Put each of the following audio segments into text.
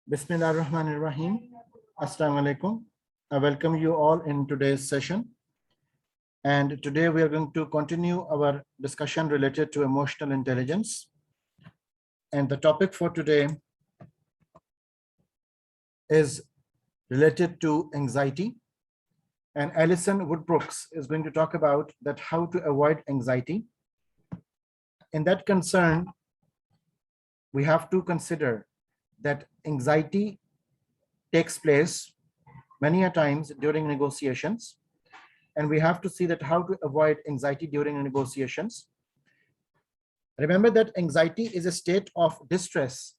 Bismillahirrahmanirrahim. Assalamu alaikum. I welcome you all in today's session. And today we are going to continue our discussion related to emotional intelligence. And the topic for today is related to anxiety. And Alison Woodbrooks is going to talk about that how to avoid anxiety. In that concern, we have to consider that anxiety takes place many a times during negotiations, and we have to see that how to avoid anxiety during negotiations. Remember that anxiety is a state of distress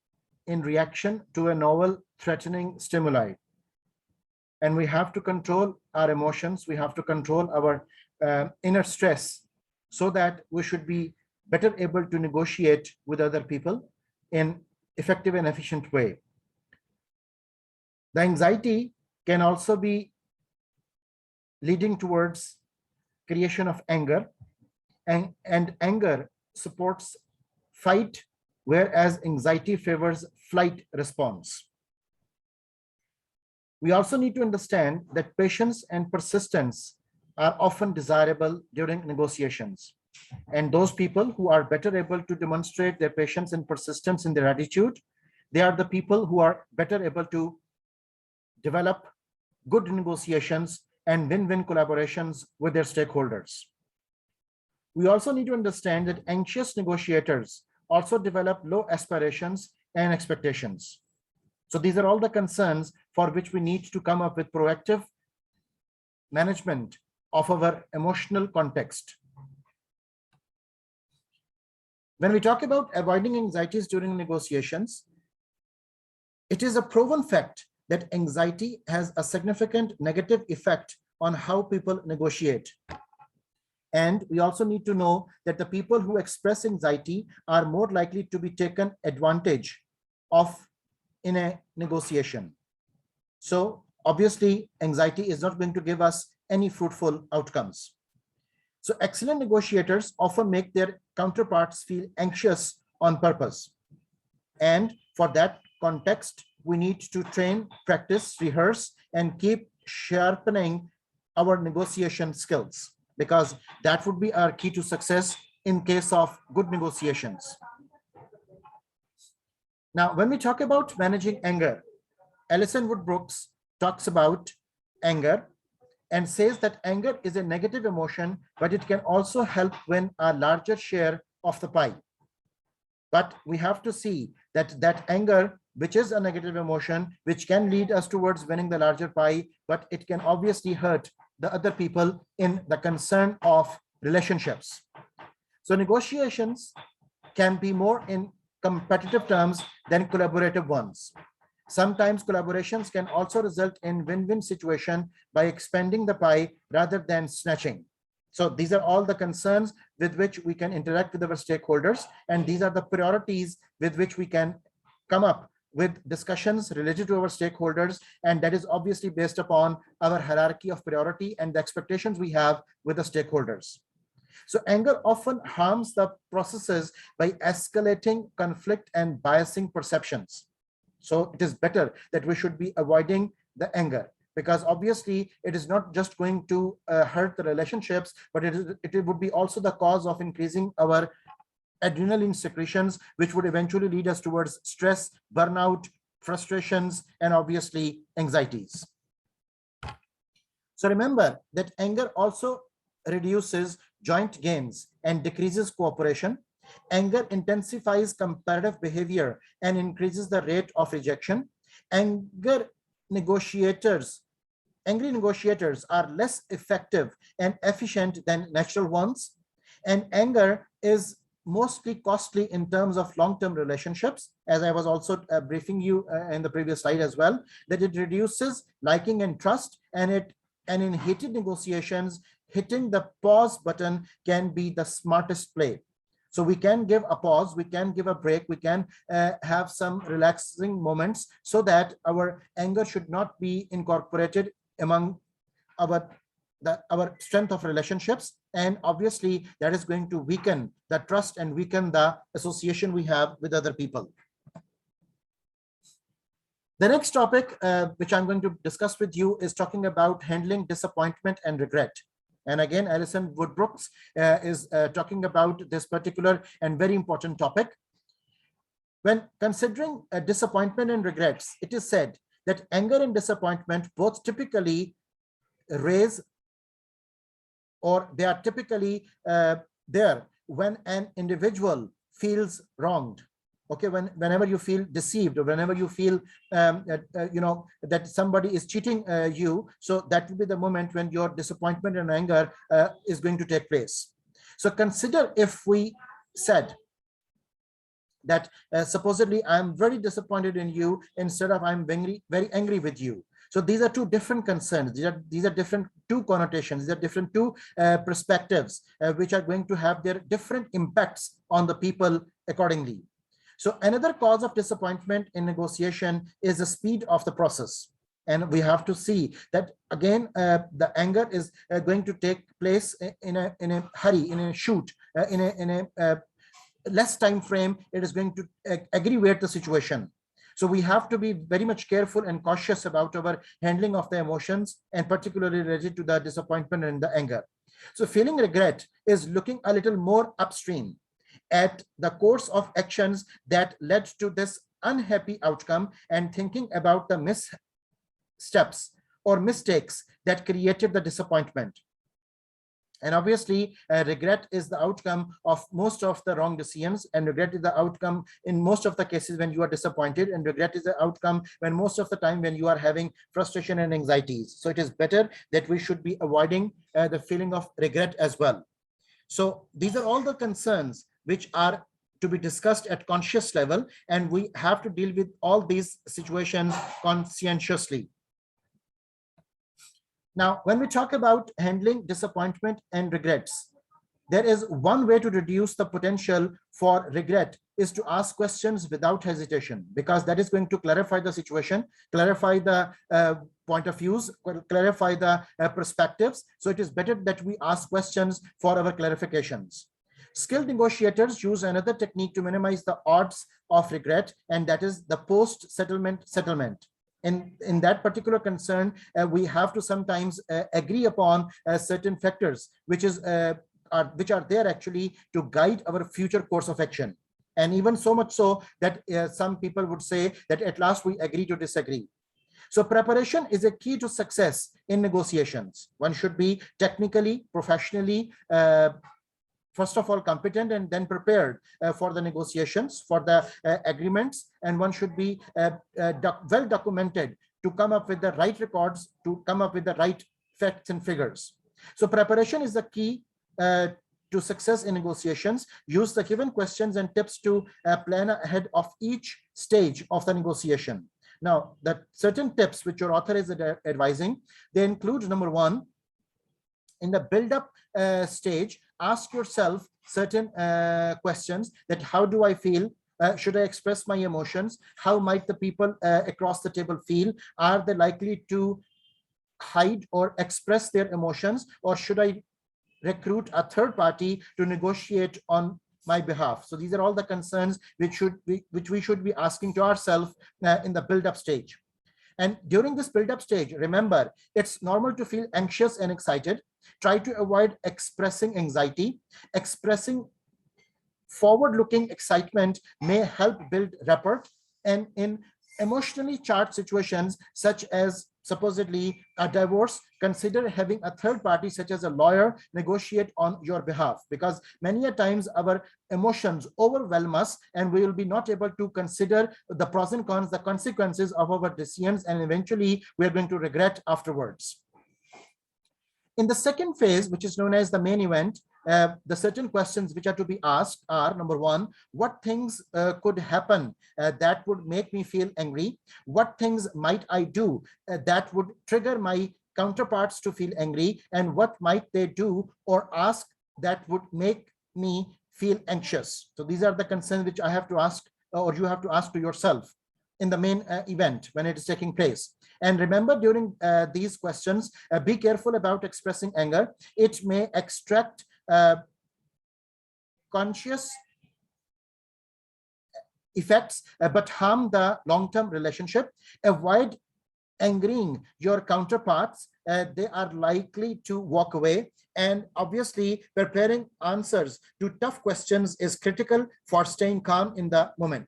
in reaction to a novel threatening stimuli, and we have to control our emotions. We have to control our inner stress so that we should be better able to negotiate with other people in effective and efficient way. The anxiety can also be leading towards creation of anger, and anger supports fight, whereas anxiety favors flight response. We also need to understand that patience and persistence are often desirable during negotiations. And those people who are better able to demonstrate their patience and persistence in their attitude, they are the people who are better able to develop good negotiations and win-win collaborations with their stakeholders. We also need to understand that anxious negotiators also develop low aspirations and expectations. So these are all the concerns for which we need to come up with proactive management of our emotional context. When we talk about avoiding anxieties during negotiations, it is a proven fact that anxiety has a significant negative effect on how people negotiate. And we also need to know that the people who express anxiety are more likely to be taken advantage of in a negotiation. So obviously, anxiety is not going to give us any fruitful outcomes. So excellent negotiators often make their counterparts feel anxious on purpose. And for that context, we need to train, practice, rehearse, and keep sharpening our negotiation skills, because that would be our key to success in case of good negotiations. Now, when we talk about managing anger, Alison Woodbrooks talks about anger and says that anger is a negative emotion, but it can also help win a larger share of the pie. But we have to see that anger, which is a negative emotion, which can lead us towards winning the larger pie, but it can obviously hurt the other people in the concern of relationships. So negotiations can be more in competitive terms than collaborative ones. Sometimes collaborations can also result in win-win situation by expanding the pie rather than snatching. So these are all the concerns with which we can interact with our stakeholders, and these are the priorities with which we can come up with discussions related to our stakeholders, and that is obviously based upon our hierarchy of priority and the expectations we have with the stakeholders. So anger often harms the processes by escalating conflict and biasing perceptions. So it is better that we should be avoiding the anger, because obviously it is not just going to hurt the relationships, but it would be also the cause of increasing our adrenaline secretions, which would eventually lead us towards stress, burnout, frustrations, and obviously anxieties. So remember that anger also reduces joint gains and decreases cooperation. Anger intensifies comparative behavior and increases the rate of rejection. Angry negotiators are less effective and efficient than natural ones. And anger is mostly costly in terms of long-term relationships, as I was also briefing you in the previous slide as well, that it reduces liking and trust, and in heated negotiations, hitting the pause button can be the smartest play. So we can give a pause, we can give a break, we can have some relaxing moments so that our anger should not be incorporated among our strength of relationships. And obviously that is going to weaken the trust and weaken the association we have with other people. The next topic, which I'm going to discuss with you, is talking about handling disappointment and regret. And again, Alison Woodbrooks is talking about this particular and very important topic. When considering disappointment and regrets, it is said that anger and disappointment both typically raise, or they are typically there when an individual feels wronged. Okay, whenever you feel deceived, or whenever you feel that somebody is cheating you, so that will be the moment when your disappointment and anger is going to take place. So consider if we said that supposedly I'm very disappointed in you, instead of I'm very angry with you. So these are two different concerns. These are different two connotations. These are different two perspectives, which are going to have their different impacts on the people accordingly. So another cause of disappointment in negotiation is the speed of the process. And we have to see that again, the anger is going to take place in a hurry, in a shoot, in a less time frame. It is going to aggravate the situation. So we have to be very much careful and cautious about our handling of the emotions, and particularly related to the disappointment and the anger. So feeling regret is looking a little more upstream at the course of actions that led to this unhappy outcome, and thinking about the missteps or mistakes that created the disappointment. And obviously, regret is the outcome of most of the wrong decisions, and regret is the outcome in most of the cases when you are disappointed, and regret is the outcome when most of the time when you are having frustration and anxieties. So it is better that we should be avoiding the feeling of regret as well. So these are all the concerns which are to be discussed at conscious level, and we have to deal with all these situations conscientiously. Now, when we talk about handling disappointment and regrets, there is one way to reduce the potential for regret is to ask questions without hesitation, because that is going to clarify the situation, clarify the point of views, clarify the perspectives. So it is better that we ask questions for our clarifications. Skilled negotiators use another technique to minimize the odds of regret, and that is the post-settlement settlement. In that particular concern, we have to sometimes agree upon certain factors which are there actually to guide our future course of action. And even so much so that some people would say that at last we agree to disagree. So preparation is a key to success in negotiations. One should be technically, professionally, first of all competent, and then prepared for the negotiations, for the agreements, and one should be well documented to come up with the right records, to come up with the right facts and figures. So preparation is the key to success in negotiations. Use the given questions and tips to plan ahead of each stage of the negotiation. Now, the certain tips which your author is advising, they include: number one, in the build-up stage, ask yourself certain questions, that how do I feel? Should I express my emotions? How might the people across the table feel? Are they likely to hide or express their emotions, or should I recruit a third party to negotiate on my behalf? So these are all the concerns which we should be asking to ourselves in the build-up stage. And during this build-up stage, remember, it's normal to feel anxious and excited. Try to avoid expressing anxiety. Expressing forward-looking excitement may help build rapport. And in emotionally charged situations, such as supposedly a divorce, consider having a third party, such as a lawyer, negotiate on your behalf, because many a times our emotions overwhelm us, and we will be not able to consider the pros and cons, the consequences of our decisions, and eventually we are going to regret afterwards. In the second phase, which is known as the main event, the certain questions which are to be asked are: number one, what things could happen that would make me feel angry? What things might I do that would trigger my counterparts to feel angry? And what might they do or ask that would make me feel anxious? So these are the concerns which I have to ask, or you have to ask to yourself in the main event when it is taking place. And remember, during these questions, be careful about expressing anger. It may extract conscious effects, but harm the long-term relationship. Avoid angering your counterparts. They are likely to walk away. And obviously, preparing answers to tough questions is critical for staying calm in the moment.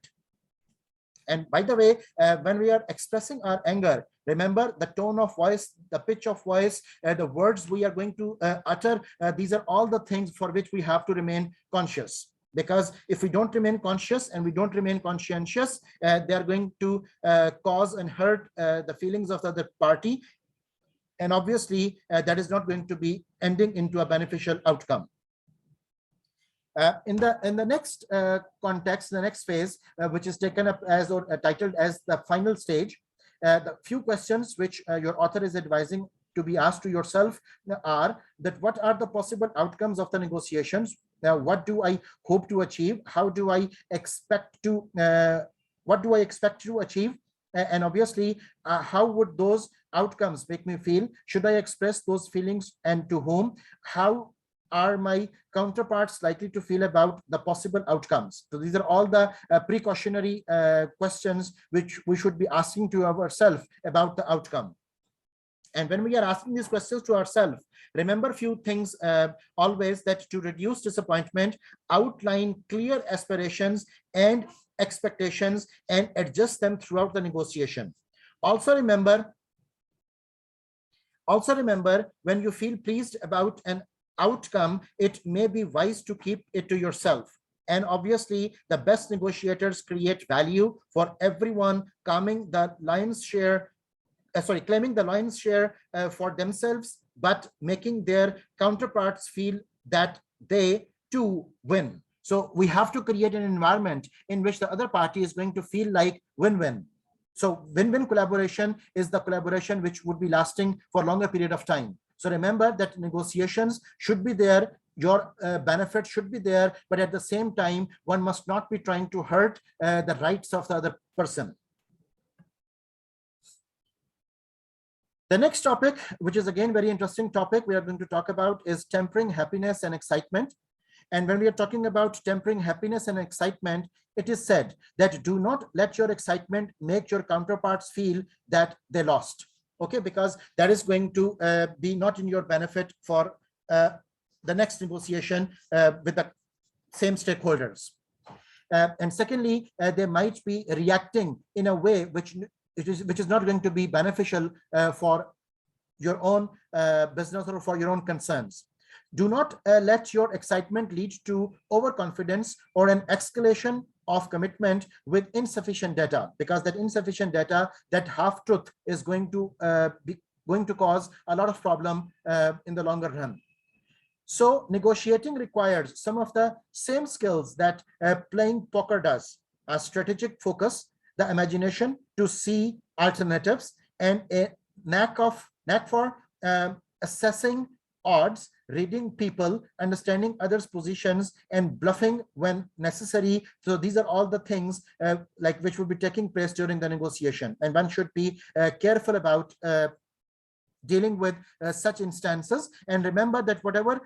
And by the way, when we are expressing our anger, remember the tone of voice, the pitch of voice, the words we are going to utter. These are all the things for which we have to remain conscious. Because if we don't remain conscious and we don't remain conscientious, they are going to cause and hurt the feelings of the other party. And obviously, that is not going to be ending into a beneficial outcome. In the next context, the next phase, which is taken up as or titled as the final stage, the few questions which your author is advising to be asked to yourself are that what are the possible outcomes of the negotiations? What do I hope to achieve? How do I expect to? What do I expect to achieve? And obviously, how would those outcomes make me feel? Should I express those feelings, and to whom? How are my counterparts likely to feel about the possible outcomes? So these are all the precautionary questions which we should be asking to ourselves about the outcome. And when we are asking these questions to ourselves, remember a few things always, that to reduce disappointment, outline clear aspirations and expectations and adjust them throughout the negotiation. Also remember, when you feel pleased about an outcome, it may be wise to keep it to yourself. And obviously, the best negotiators create value for everyone, claiming the lion's share for themselves, but making their counterparts feel that they too win. So we have to create an environment in which the other party is going to feel like win-win. So win-win collaboration is the collaboration which would be lasting for a longer period of time. So remember that negotiations should be there, your benefit should be there, but at the same time, one must not be trying to hurt the rights of the other person. The next topic, which is again very interesting topic we are going to talk about, is tempering happiness and excitement. And when we are talking about tempering happiness and excitement, it is said that do not let your excitement make your counterparts feel that they lost. Okay, because that is going to be not in your benefit for the next negotiation with the same stakeholders. And secondly, they might be reacting in a way which is not going to be beneficial for your own business or for your own concerns. Do not let your excitement lead to overconfidence or an escalation of commitment with insufficient data, because that insufficient data, that half truth, is going to cause a lot of problem in the longer run. So negotiating requires some of the same skills that playing poker does: a strategic focus, the imagination to see alternatives, and a knack for assessing odds, reading people, understanding others' positions, and bluffing when necessary. So these are all the things like which will be taking place during the negotiation, and one should be careful about dealing with such instances. And remember that whatever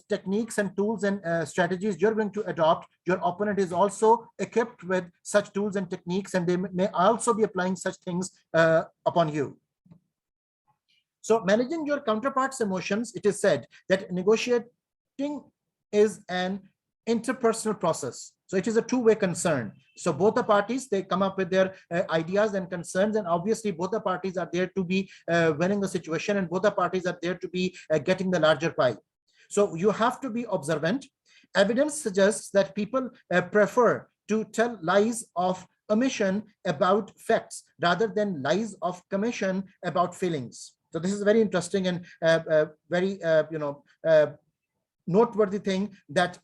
techniques and tools and strategies you're going to adopt, your opponent is also equipped with such tools and techniques, and they may also be applying such things upon you. So managing your counterpart's emotions, it is said that negotiating is an interpersonal process. So it is a two-way concern. So both the parties, they come up with their ideas and concerns, and obviously both the parties are there to be winning the situation, and both the parties are there to be getting the larger pie. So you have to be observant. Evidence suggests that people prefer to tell lies of omission about facts rather than lies of commission about feelings. So this is very interesting and very noteworthy thing that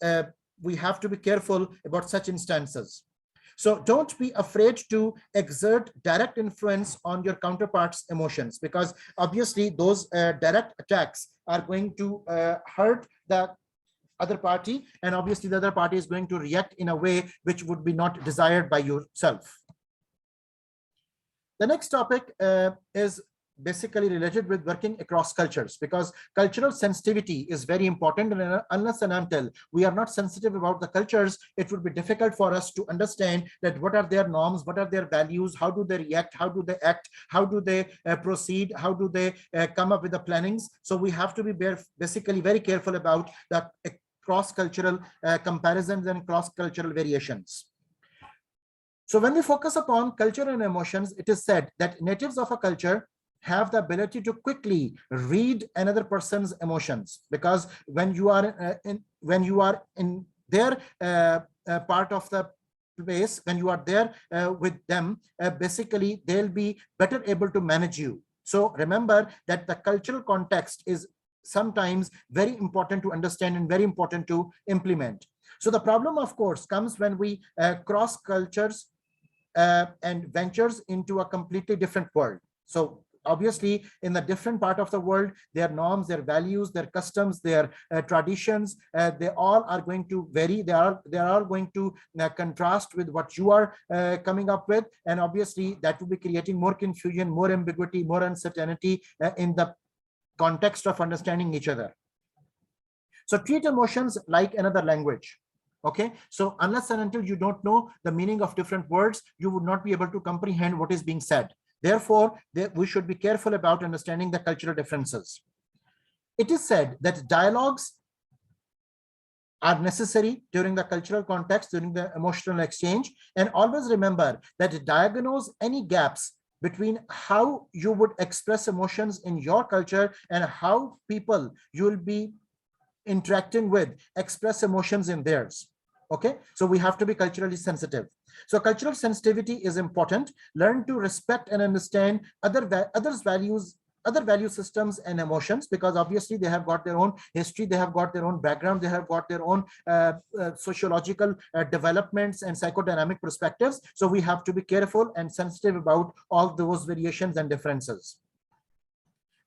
we have to be careful about such instances. So don't be afraid to exert direct influence on your counterpart's emotions, because obviously those direct attacks are going to hurt the other party, and obviously the other party is going to react in a way which would be not desired by yourself. The next topic is basically related with working across cultures, because cultural sensitivity is very important, and unless and until we are not sensitive about the cultures, it would be difficult for us to understand that what are their norms, what are their values, how do they react, how do they act, how do they proceed, how do they come up with the plannings. So we have to be basically very careful about the cross-cultural comparisons and cross-cultural variations. So when we focus upon culture and emotions, it is said that natives of a culture have the ability to quickly read another person's emotions, because when you are in their part of the place, when you are there with them, basically they'll be better able to manage you. So remember that the cultural context is sometimes very important to understand and very important to implement. So the problem, of course, comes when we cross cultures and ventures into a completely different world. So obviously, in the different part of the world, their norms, their values, their customs, their traditions, they all are going to vary. They are going to contrast with what you are coming up with, and obviously that will be creating more confusion, more ambiguity, more uncertainty in the context of understanding each other. So treat emotions like another language. Okay, so unless and until you don't know the meaning of different words, you would not be able to comprehend what is being said. Therefore, we should be careful about understanding the cultural differences. It is said that dialogues are necessary during the cultural context, during the emotional exchange, and always remember that diagnose any gaps between how you would express emotions in your culture and how people you will be interacting with express emotions in theirs. Okay, so we have to be culturally sensitive. So cultural sensitivity is important. Learn to respect and understand others values, other value systems and emotions, because obviously they have got their own history, they have got their own background, they have got their own sociological developments and psychodynamic perspectives. So we have to be careful and sensitive about all those variations and differences.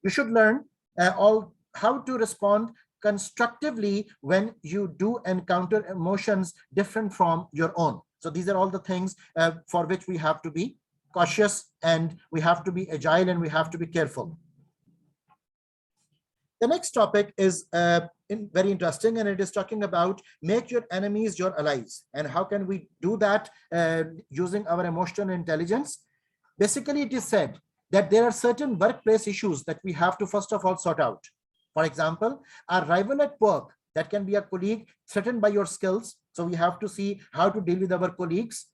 You should learn how to respond constructively when you do encounter emotions different from your own. So these are all the things for which we have to be cautious, and we have to be agile, and we have to be careful. The next topic is very interesting, and it is talking about make your enemies your allies. And how can we do that using our emotional intelligence? Basically, it is said that there are certain workplace issues that we have to first of all sort out. For example, a rival at work, that can be a colleague threatened by your skills. So we have to see how to deal with our colleagues.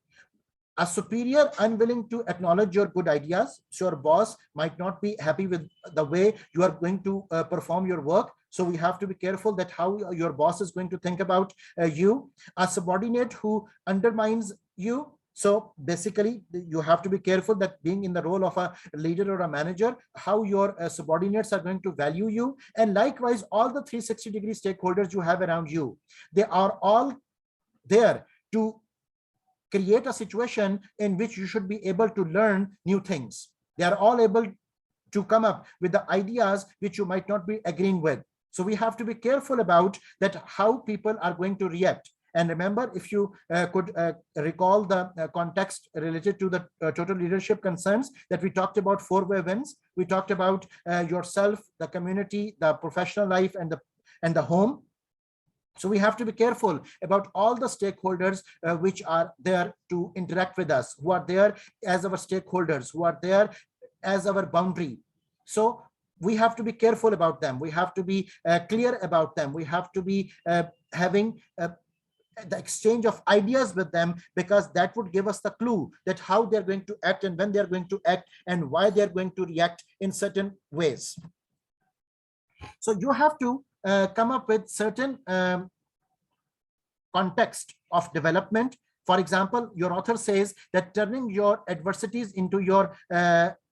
A superior unwilling to acknowledge your good ideas. So your boss might not be happy with the way you are going to perform your work. So we have to be careful that how your boss is going to think about you. A subordinate who undermines you. So basically, you have to be careful that being in the role of a leader or a manager, how your subordinates are going to value you. And likewise, all the 360-degree stakeholders you have around you, they are all there to create a situation in which you should be able to learn new things. They are all able to come up with the ideas which you might not be agreeing with. So we have to be careful about that, how people are going to react. And remember, if you could recall the context related to the total leadership concerns, that we talked about 4-way wins. We talked about yourself, the community, the professional life, and the home. So we have to be careful about all the stakeholders which are there to interact with us, who are there as our stakeholders, who are there as our boundary. So we have to be careful about them. We have to be clear about them. We have to be having the exchange of ideas with them, because that would give us the clue that how they're going to act and when they're going to act and why they're going to react in certain ways. So you have to come up with certain context of development. For example, your author says that turning your adversities into your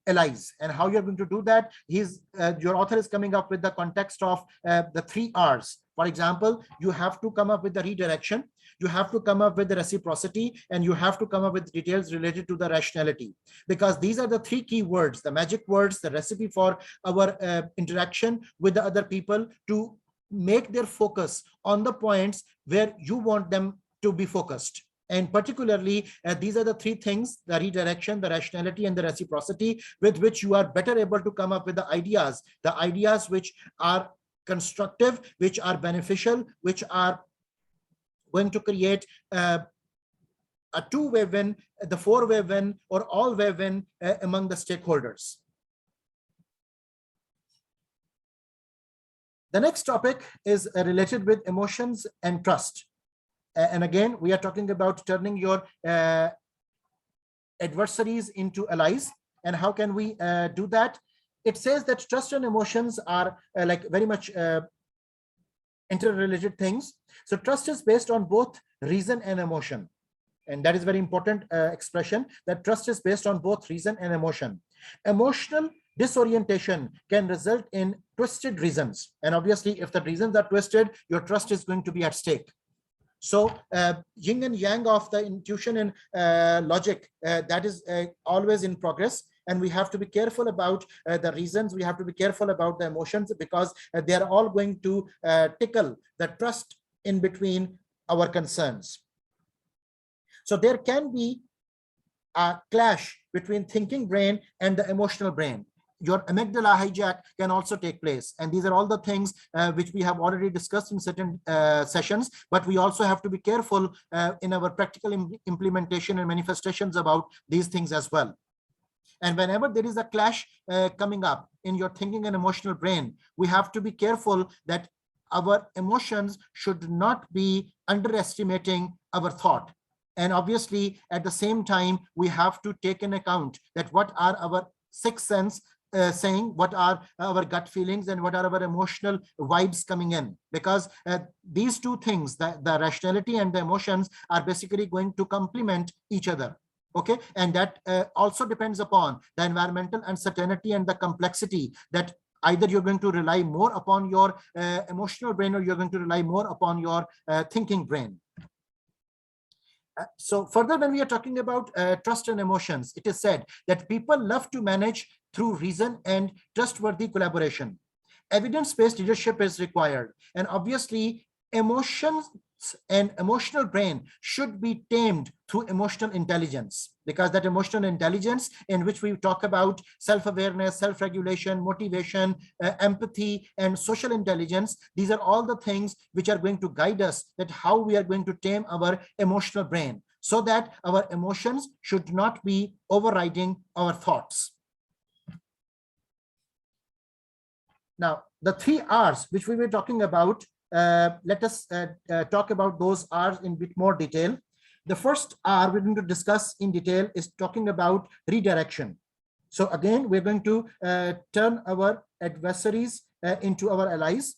allies, and how you're going to do that. Your author is coming up with the context of the 3 R's. For example, you have to come up with the redirection, you have to come up with the reciprocity, and you have to come up with details related to the rationality, because these are the 3 key words, the magic words, the recipe for our interaction with the other people, to make their focus on the points where you want them to be focused. And particularly, these are the three things: the redirection, the rationality, and the reciprocity, with which you are better able to come up with the ideas which are constructive, which are beneficial, which are going to create a two-way win, the four-way win, or all-way win among the stakeholders. The next topic is related with emotions and trust. And again, we are talking about turning your adversaries into allies. And how can we do that? It says that trust and emotions are like very much interrelated things. So trust is based on both reason and emotion. And that is very important expression, that trust is based on both reason and emotion. Emotional disorientation can result in twisted reasons. And obviously, if the reasons are twisted, your trust is going to be at stake. So yin and yang of the intuition and logic, that is always in progress. And we have to be careful about the reasons. We have to be careful about the emotions, because they are all going to tickle the trust in between our concerns. So there can be a clash between thinking brain and the emotional brain. Your amygdala hijack can also take place. And these are all the things which we have already discussed in certain sessions, but we also have to be careful in our practical implementation and manifestations about these things as well. And whenever there is a clash coming up in your thinking and emotional brain, we have to be careful that our emotions should not be underestimating our thought. And obviously, at the same time, we have to take in account that what are our sixth sense saying, what are our gut feelings, and what are our emotional vibes coming in. Because these two things, the rationality and the emotions, are basically going to complement each other. Okay, and that also depends upon the environmental uncertainty and the complexity, that either you're going to rely more upon your emotional brain, or you're going to rely more upon your thinking brain. So further, when we are talking about trust and emotions, it is said that people love to manage through reason and trustworthy collaboration. Evidence-based leadership is required. And obviously, emotions and emotional brain should be tamed through emotional intelligence, because that emotional intelligence, in which we talk about self-awareness, self-regulation, motivation, empathy, and social intelligence, these are all the things which are going to guide us, that how we are going to tame our emotional brain, so that our emotions should not be overriding our thoughts. Now, the 3 R's which we were talking about, let us talk about those R's in a bit more detail. The first R we're going to discuss in detail is talking about redirection. So again, we're going to turn our adversaries into our allies.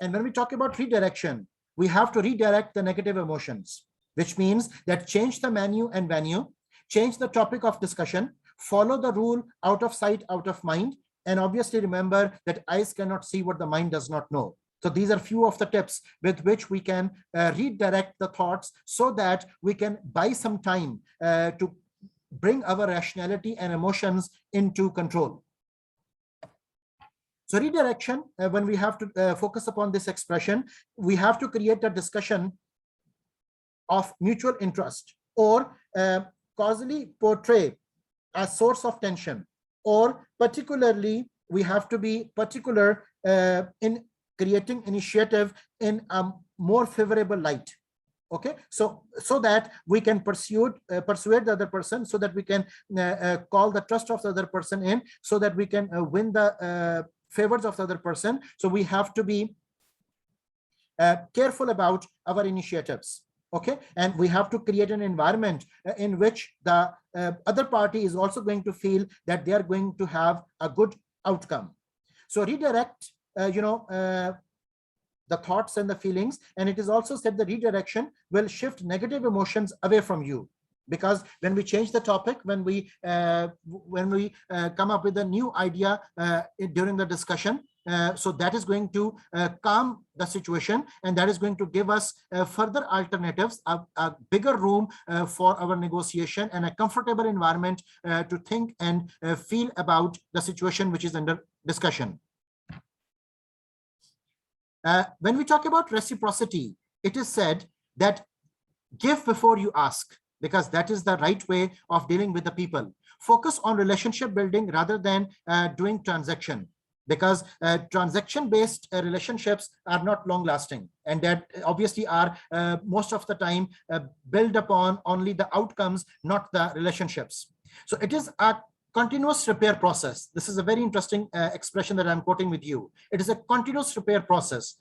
And when we talk about redirection, we have to redirect the negative emotions, which means that change the menu and venue, change the topic of discussion, follow the rule out of sight, out of mind. And obviously remember that eyes cannot see what the mind does not know. So these are few of the tips with which we can redirect the thoughts, so that we can buy some time to bring our rationality and emotions into control. So redirection, when we have to focus upon this expression, we have to create a discussion of mutual interest, or causally portray a source of tension, or particularly we have to be particular in creating initiative in a more favorable light. Okay, so that we can persuade the other person, so that we can call the trust of the other person in, so that we can win the favors of the other person. So we have to be careful about our initiatives. Okay, and we have to create an environment in which the other party is also going to feel that they are going to have a good outcome. So redirect the thoughts and the feelings. And it is also said that redirection will shift negative emotions away from you, because when we change the topic, when we come up with a new idea during the discussion, so that is going to calm the situation, and that is going to give us further alternatives, a bigger room for our negotiation, and a comfortable environment to think and feel about the situation which is under discussion. When we talk about reciprocity, it is said that Give before you ask, because that is the right way of dealing with the people. Focus on relationship building rather than doing transaction, because transaction-based relationships are not long-lasting, and that obviously are most of the time built upon only the outcomes, not the relationships. So it is a continuous repair process. This is a very interesting expression that I'm quoting with you. It is a continuous repair process.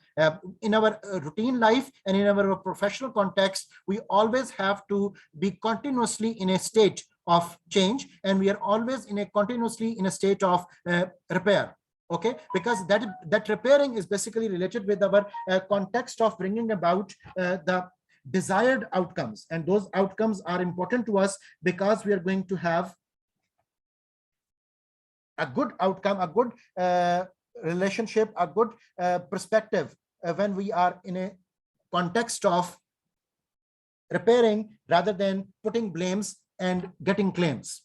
In our routine life and in our professional context, we always have to be continuously in a state of change, and we are always continuously in a state of repair. Okay, because that repairing is basically related with our context of bringing about the desired outcomes, and those outcomes are important to us because we are going to have a good outcome, a good relationship, a good perspective when we are in a context of repairing rather than putting blames and getting claims.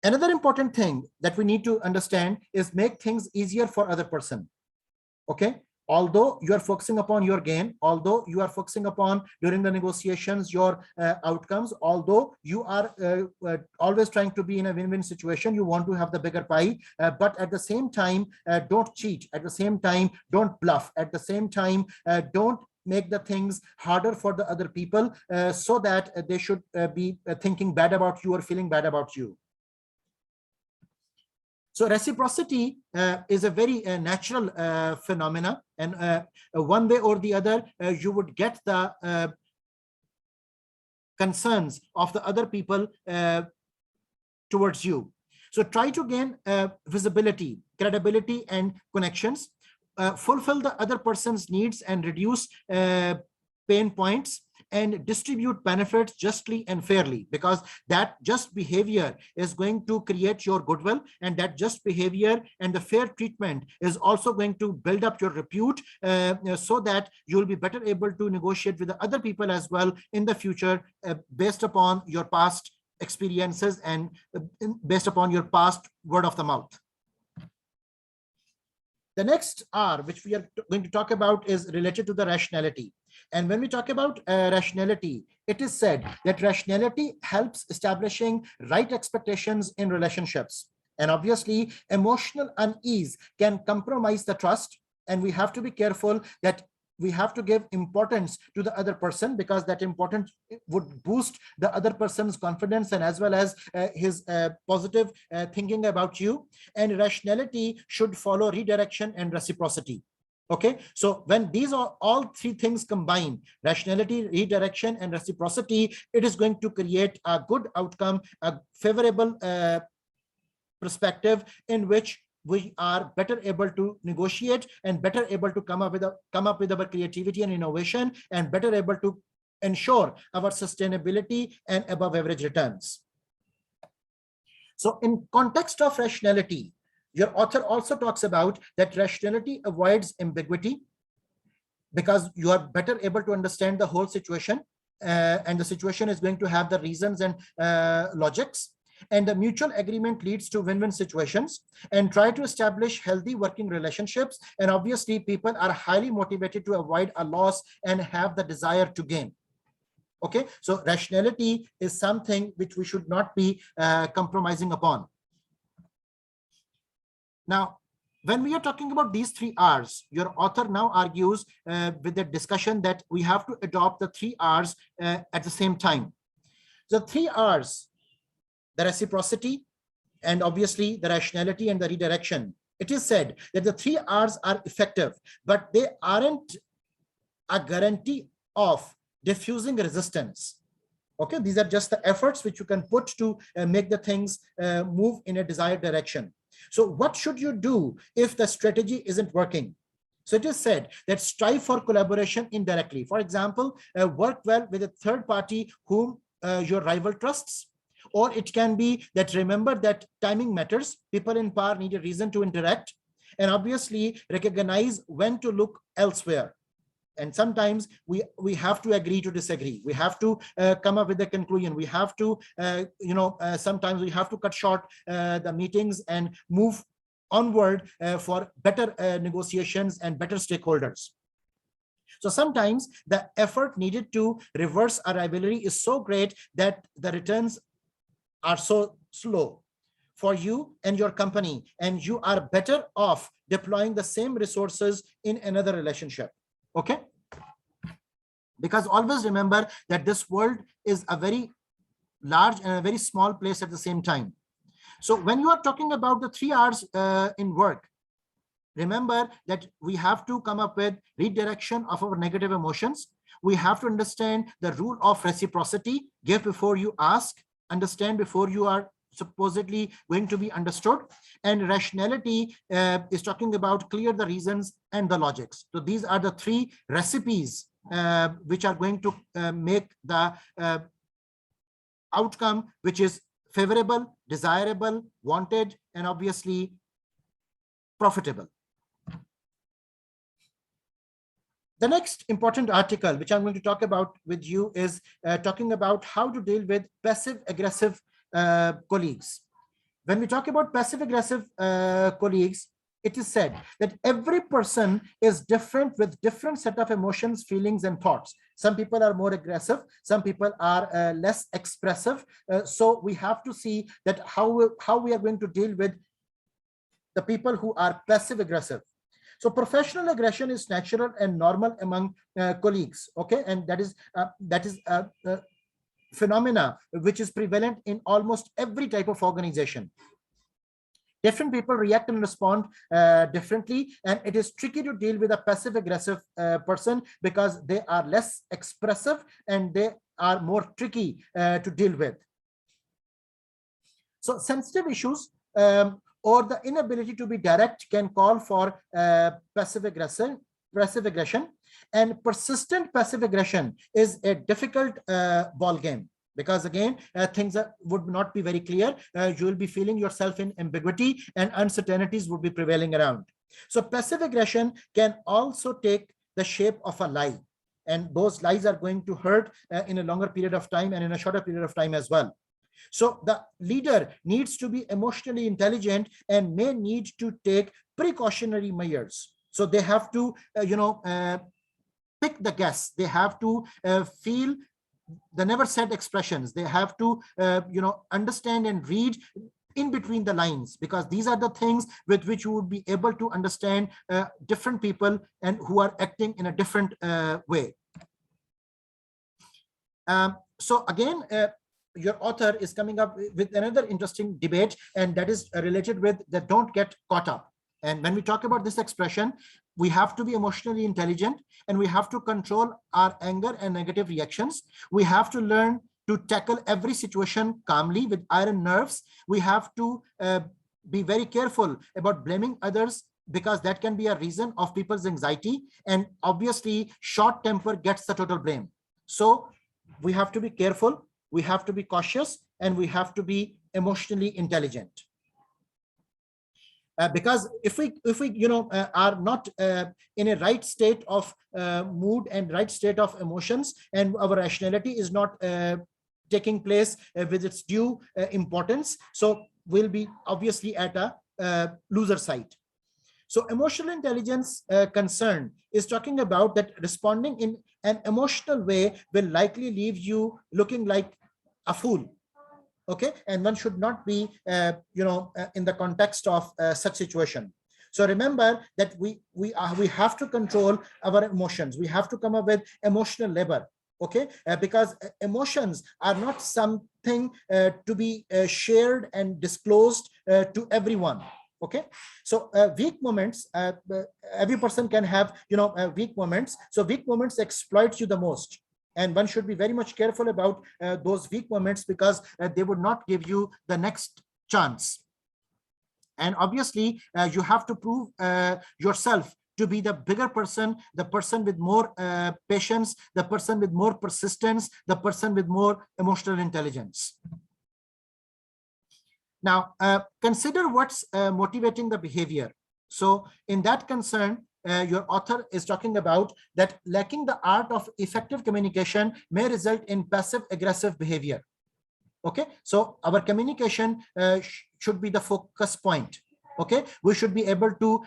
Another important thing that we need to understand is make things easier for other person. Okay, although you are focusing upon your gain, although you are focusing upon during the negotiations your outcomes, although you are always trying to be in a win-win situation, you want to have the bigger pie, but at the same time don't cheat, at the same time don't bluff, at the same time don't make the things harder for the other people so that they should be thinking bad about you or feeling bad about you. So reciprocity is a very natural phenomena, and one way or the other, you would get the concerns of the other people towards you. So try to gain visibility, credibility, and connections. Fulfill the other person's needs and reduce pain points, and distribute benefits justly and fairly, because that just behavior is going to create your goodwill, and that just behavior and the fair treatment is also going to build up your repute so that you'll be better able to negotiate with the other people as well in the future based upon your past experiences and based upon your past word of the mouth. The next R, which we are going to talk about, is related to the rationality. And when we talk about rationality, it is said that rationality helps establishing right expectations in relationships. And obviously, emotional unease can compromise the trust. And we have to be careful that we have to give importance to the other person, because that importance would boost the other person's confidence and as well as his positive thinking about you. And rationality should follow redirection and reciprocity. Okay, so when these are all three things combined, rationality, redirection, and reciprocity, it is going to create a good outcome, a favorable perspective in which we are better able to negotiate and better able to come up with our creativity and innovation, and better able to ensure our sustainability and above average returns. So in context of rationality, your author also talks about that rationality avoids ambiguity, because you are better able to understand the whole situation, and the situation is going to have the reasons and logics. And the mutual agreement leads to win-win situations, and try to establish healthy working relationships. And obviously, people are highly motivated to avoid a loss and have the desire to gain. Okay, so rationality is something which we should not be compromising upon. Now, when we are talking about these three R's, your author now argues with the discussion that we have to adopt the three R's at the same time. The three R's, the reciprocity, and obviously the rationality and the redirection. It is said that the three R's are effective, but they aren't a guarantee of diffusing resistance. Okay, these are just the efforts which you can put to make the things move in a desired direction. So what should you do if the strategy isn't working? So it is said that strive for collaboration indirectly. For example, work well with a third party whom your rival trusts. Or it can be that remember that timing matters. People in power need a reason to interact, and obviously recognize when to look elsewhere. And sometimes we have to agree to disagree. We have to come up with a conclusion. We have to, sometimes we have to cut short the meetings and move onward for better negotiations and better stakeholders. So sometimes the effort needed to reverse a rivalry is so great that the returns are so slow for you and your company, and you are better off deploying the same resources in another relationship. Okay, because always remember that this world is a very large and a very small place at the same time. So when you are talking about the 3 R's in work, remember that we have to come up with redirection of our negative emotions. We have to understand the rule of reciprocity: give before you ask, understand before you are supposedly going to be understood. And rationality is talking about clear the reasons and the logics. So these are the 3 recipes which are going to make the outcome which is favorable, desirable, wanted, and obviously profitable. The next important article which I'm going to talk about with you is talking about how to deal with passive aggressive colleagues. When we talk about passive aggressive colleagues, it is said that every person is different with different set of emotions, feelings, and thoughts. Some people are more aggressive, some people are less expressive. So we have to see that how we are going to deal with the people who are passive aggressive. So professional aggression is natural and normal among colleagues. Okay, and that is phenomena which is prevalent in almost every type of organization. Different people react and respond differently, and it is tricky to deal with a passive aggressive person because they are less expressive and they are more tricky to deal with. So sensitive issues or the inability to be direct can call for passive aggression, and persistent passive aggression is a difficult ball game. Because again, things would not be very clear. You will be feeling yourself in ambiguity and uncertainties would be prevailing around. So passive aggression can also take the shape of a lie. And those lies are going to hurt in a longer period of time and in a shorter period of time as well. So the leader needs to be emotionally intelligent and may need to take precautionary measures. So they have to, pick the guess. They have to feel the never said expressions. They have to understand and read in between the lines, because these are the things with which you would be able to understand different people and who are acting in a different way. So again, your author is coming up with another interesting debate, and that is related with the don't get caught up. And when we talk about this expression, we have to be emotionally intelligent and we have to control our anger and negative reactions. We have to learn to tackle every situation calmly with iron nerves. We have to be very careful about blaming others, because that can be a reason of people's anxiety. And obviously, short temper gets the total blame. So we have to be careful, we have to be cautious, and we have to be emotionally intelligent. Because if we are not in a right state of mood and right state of emotions, and our rationality is not taking place with its due importance, so we'll be obviously at a loser side. So emotional intelligence concern is talking about that responding in an emotional way will likely leave you looking like a fool. Okay, and one should not be in the context of such situation. So remember that we have to control our emotions. We have to come up with emotional labor. Okay, because emotions are not something to be shared and disclosed to everyone. Okay, so weak moments, every person can have weak moments. So weak moments exploit you the most, and one should be very much careful about those weak moments, because they would not give you the next chance. And obviously, you have to prove yourself to be the bigger person, the person with more patience, the person with more persistence, the person with more emotional intelligence. Now, consider what's motivating the behavior. So in that concern, your author is talking about that lacking the art of effective communication may result in passive aggressive behavior. Okay, so our communication should be the focus point. Okay, we should be able to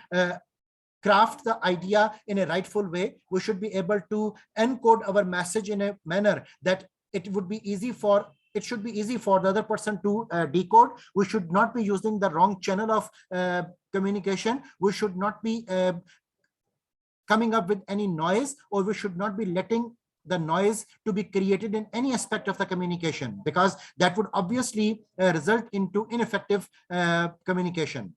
craft the idea in a rightful way. We should be able to encode our message in a manner that it should be easy for the other person to decode. We should not be using the wrong channel of communication. We should not be coming up with any noise, or we should not be letting the noise to be created in any aspect of the communication, because that would obviously result into ineffective communication.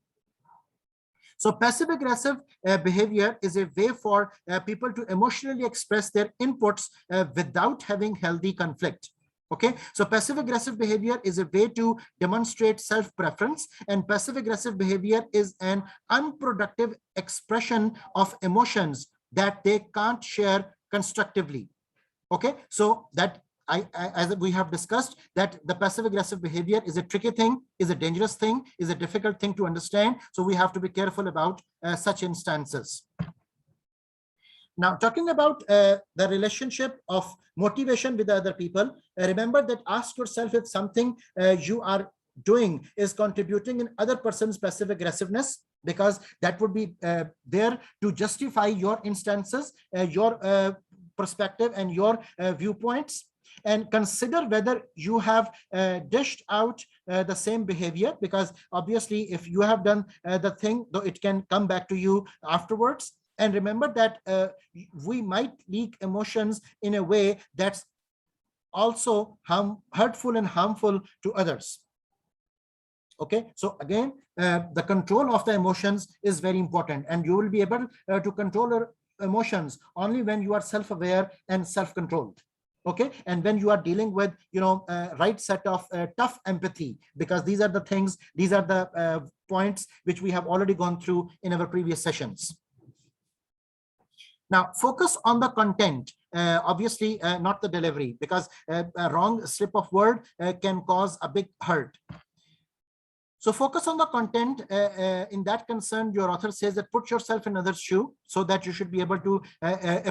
So passive aggressive behavior is a way for people to emotionally express their inputs without having healthy conflict. Okay, so passive aggressive behavior is a way to demonstrate self-preference, and passive aggressive behavior is an unproductive expression of emotions that they can't share constructively. Okay, so that as we have discussed, that the passive aggressive behavior is a tricky thing, is a dangerous thing, is a difficult thing to understand. So we have to be careful about such instances. Now, talking about the relationship of motivation with other people, remember that ask yourself if something you are doing is contributing in other person's passive aggressiveness, because that would be there to justify your instances, your perspective and your viewpoints. And consider whether you have dished out the same behavior, because obviously if you have done the thing, though it can come back to you afterwards. And remember that we might leak emotions in a way that's also hurtful and harmful to others. Okay, so again, the control of the emotions is very important, and you will be able to control your emotions only when you are self-aware and self-controlled. Okay, and when you are dealing with right set of tough empathy, because these are the things, these are the points which we have already gone through in our previous sessions. Now, focus on the content, obviously not the delivery, because a wrong slip of word can cause a big hurt. So focus on the content. In that concern, your author says that put yourself in others' shoe, so that you should be able to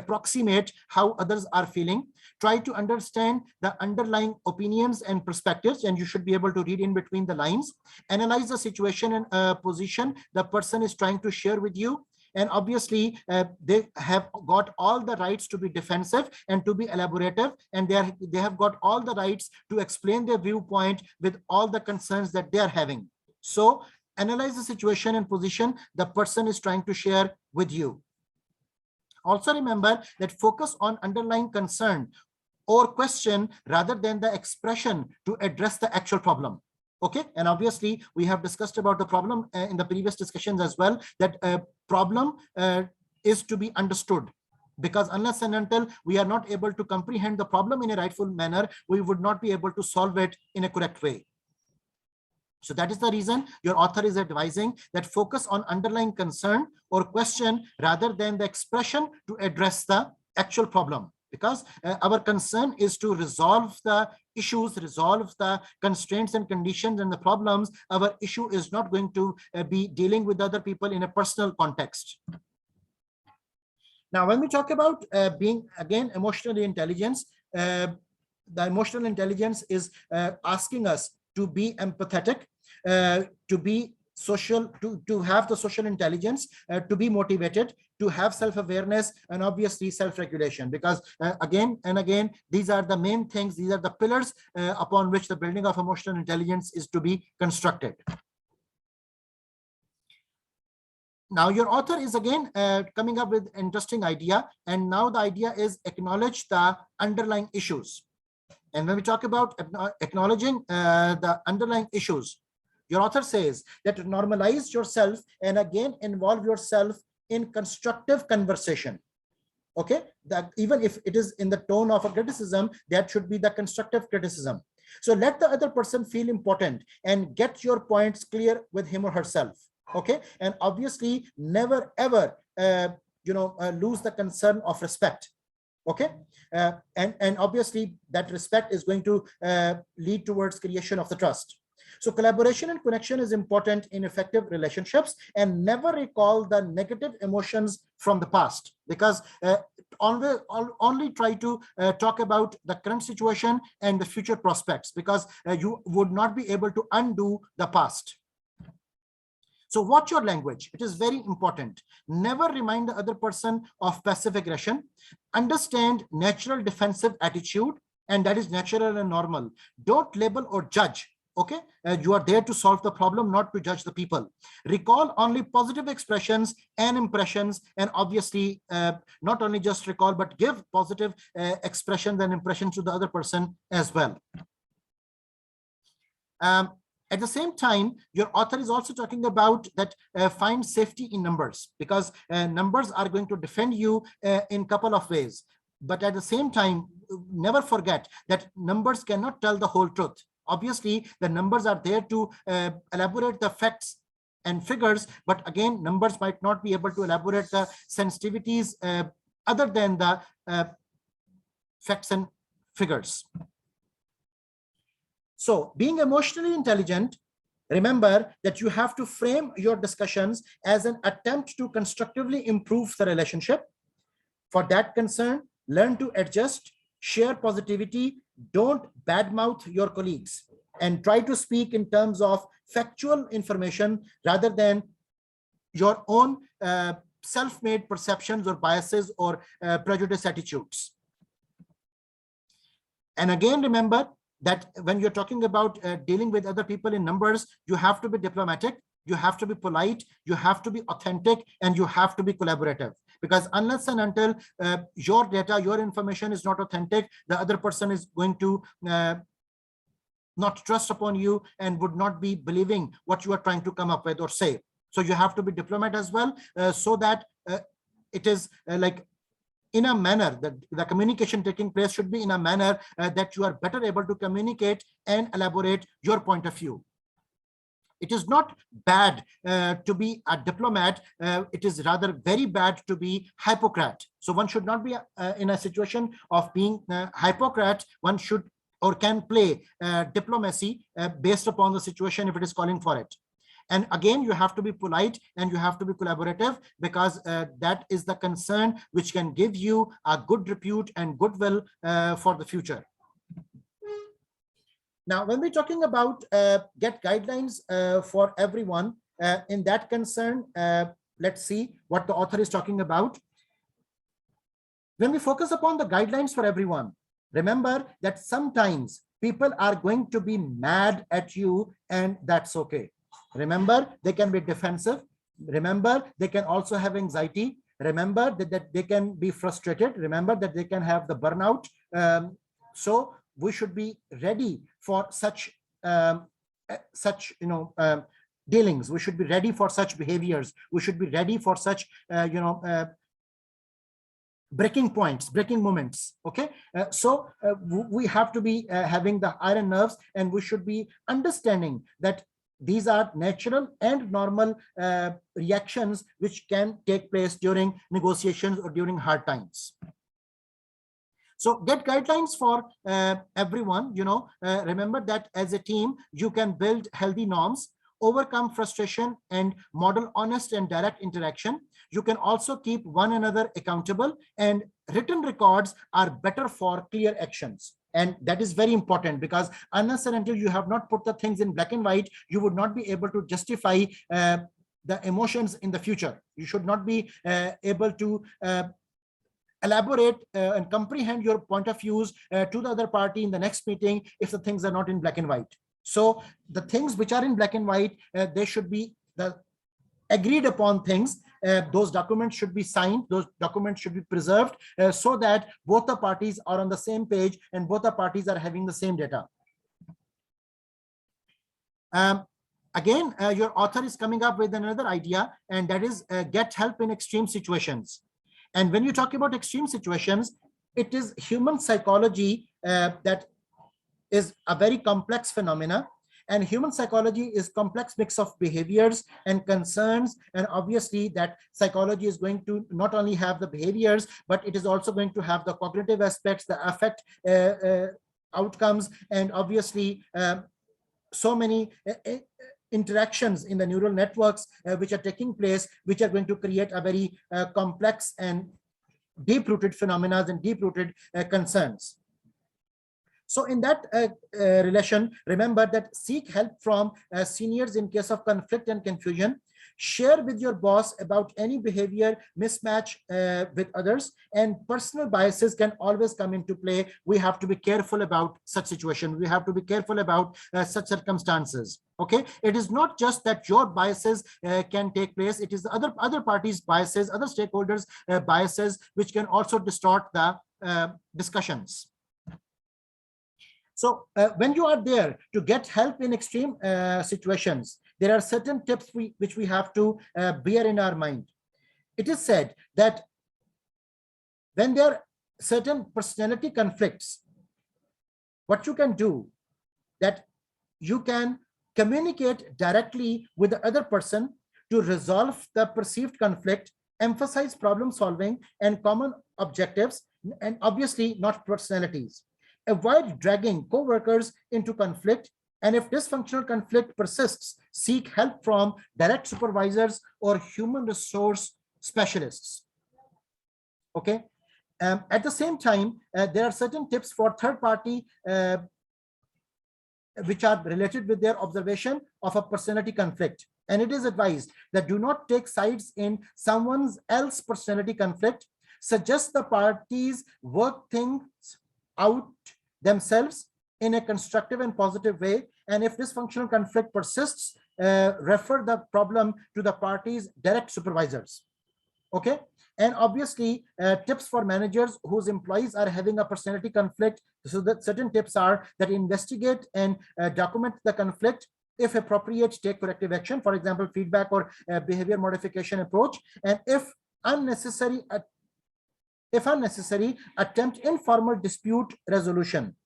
approximate how others are feeling. Try to understand the underlying opinions and perspectives, and you should be able to read in between the lines. Analyze the situation and position the person is trying to share with you. And obviously, they have got all the rights to be defensive and to be elaborative, and they have got all the rights to explain their viewpoint with all the concerns that they are having. So analyze the situation and position the person is trying to share with you. Also remember that focus on underlying concern or question rather than the expression to address the actual problem. Okay, and obviously we have discussed about the problem in the previous discussions as well, that problem is to be understood, because unless and until we are not able to comprehend the problem in a rightful manner, we would not be able to solve it in a correct way. So that is the reason your author is advising that focus on underlying concern or question rather than the expression to address the actual problem, because our concern is to resolve the issues, resolve the constraints and conditions and the problems. Our issue is not going to be dealing with other people in a personal context. Now, when we talk about being, again, emotionally intelligent, the emotional intelligence is asking us to be empathetic, to be social, to have the social intelligence, to be motivated, to have self-awareness, and obviously self-regulation, because again and again, these are the main things, these are the pillars upon which the building of emotional intelligence is to be constructed. Now, your author is again coming up with an interesting idea, and now the idea is acknowledge the underlying issues. And when we talk about acknowledging the underlying issues, your author says that normalize yourself and again involve yourself in constructive conversation. Okay, that even if it is in the tone of a criticism, that should be the constructive criticism. So let the other person feel important and get your points clear with him or herself. Okay, and obviously never ever lose the concern of respect. Okay, and obviously that respect is going to lead towards creation of the trust. So collaboration and connection is important in effective relationships, and never recall the negative emotions from the past, because only try to talk about the current situation and the future prospects, because you would not be able to undo the past. So watch your language. It is very important. Never remind the other person of passive aggression. Understand natural defensive attitude, and that is natural and normal. Don't label or judge. Okay, you are there to solve the problem, not to judge the people. Recall only positive expressions and impressions, and obviously not only just recall, but give positive expressions and impressions to the other person as well. At the same time, your author is also talking about that find safety in numbers, because numbers are going to defend you in a couple of ways. But at the same time, never forget that numbers cannot tell the whole truth. Obviously, the numbers are there to elaborate the facts and figures, but again, numbers might not be able to elaborate the sensitivities other than the facts and figures. So being emotionally intelligent, remember that you have to frame your discussions as an attempt to constructively improve the relationship. For that concern, learn to adjust, share positivity, don't badmouth your colleagues, and try to speak in terms of factual information rather than your own self-made perceptions or biases or prejudice attitudes. And again, remember that when you're talking about dealing with other people in numbers, you have to be diplomatic, you have to be polite, you have to be authentic, and you have to be collaborative. Because unless and until your data, your information is not authentic, the other person is going to not trust upon you and would not be believing what you are trying to come up with or say. So you have to be diplomat as well, so that it is like in a manner that the communication taking place should be in a manner that you are better able to communicate and elaborate your point of view. It is not bad to be a diplomat. It is rather very bad to be hypocrite. So one should not be in a situation of being hypocrite. One should or can play diplomacy based upon the situation if it is calling for it. And again, you have to be polite and you have to be collaborative, because that is the concern which can give you a good repute and goodwill for the future. Now, when we're talking about get guidelines for everyone, in that concern, let's see what the author is talking about. When we focus upon the guidelines for everyone, remember that sometimes people are going to be mad at you, and that's okay. Remember, they can be defensive. Remember, they can also have anxiety. Remember that they can be frustrated. Remember that they can have the burnout. So we should be ready for such dealings. We should be ready for such behaviors. We should be ready for such breaking points, breaking moments. Okay, so we have to be having the iron nerves, and we should be understanding that these are natural and normal reactions which can take place during negotiations or during hard times. So get guidelines for everyone. Remember that as a team, you can build healthy norms, overcome frustration, and model honest and direct interaction. You can also keep one another accountable, and written records are better for clear actions. And that is very important, because unless and until you have not put the things in black and white, you would not be able to justify the emotions in the future. You should not be able to elaborate and comprehend your point of views to the other party in the next meeting if the things are not in black and white. So the things which are in black and white, they should be the agreed upon things. Those documents should be signed, those documents should be preserved, so that both the parties are on the same page and both the parties are having the same data. Again, your author is coming up with another idea, and that is get help in extreme situations. And when you talk about extreme situations, it is human psychology that is a very complex phenomena. And human psychology is complex mix of behaviors and concerns. And obviously that psychology is going to not only have the behaviors, but it is also going to have the cognitive aspects, the affect outcomes, and obviously so many interactions in the neural networks which are taking place, which are going to create a very complex and deep-rooted phenomena and deep-rooted concerns. So in that relation, remember that seek help from seniors in case of conflict and confusion. Share with your boss about any behavior mismatch with others, and personal biases can always come into play. We have to be careful about such situations. We have to be careful about such circumstances. Okay, it is not just that your biases can take place, it is other parties' biases, other stakeholders' biases, which can also distort the discussions. So when you are there to get help in extreme situations, there are certain tips which we have to bear in our mind. It is said that when there are certain personality conflicts, what you can do, that you can communicate directly with the other person to resolve the perceived conflict, emphasize problem solving and common objectives, and obviously not personalities. Avoid dragging co-workers into conflict, and if dysfunctional conflict persists, seek help from direct supervisors or human resource specialists. Okay. At the same time, there are certain tips for third party which are related with their observation of a personality conflict. And it is advised that do not take sides in someone else's personality conflict. Suggest the parties work things out themselves in a constructive and positive way. And if dysfunctional conflict persists, refer the problem to the parties' direct supervisors. Okay. And obviously, tips for managers whose employees are having a personality conflict. So that certain tips are that investigate and document the conflict. If appropriate, take corrective action, for example, feedback or behavior modification approach. And if unnecessary, attempt informal dispute resolution.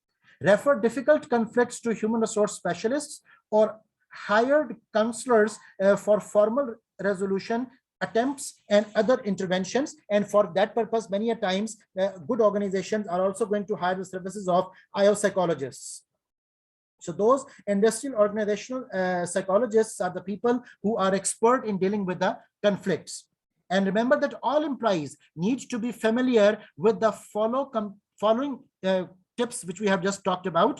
Refer difficult conflicts to human resource specialists or hired counselors for formal resolution attempts and other interventions. And for that purpose, many a times, good organizations are also going to hire the services of IO psychologists. So those industrial organizational psychologists are the people who are expert in dealing with the conflicts. And remember that all employees need to be familiar with the following tips which we have just talked about: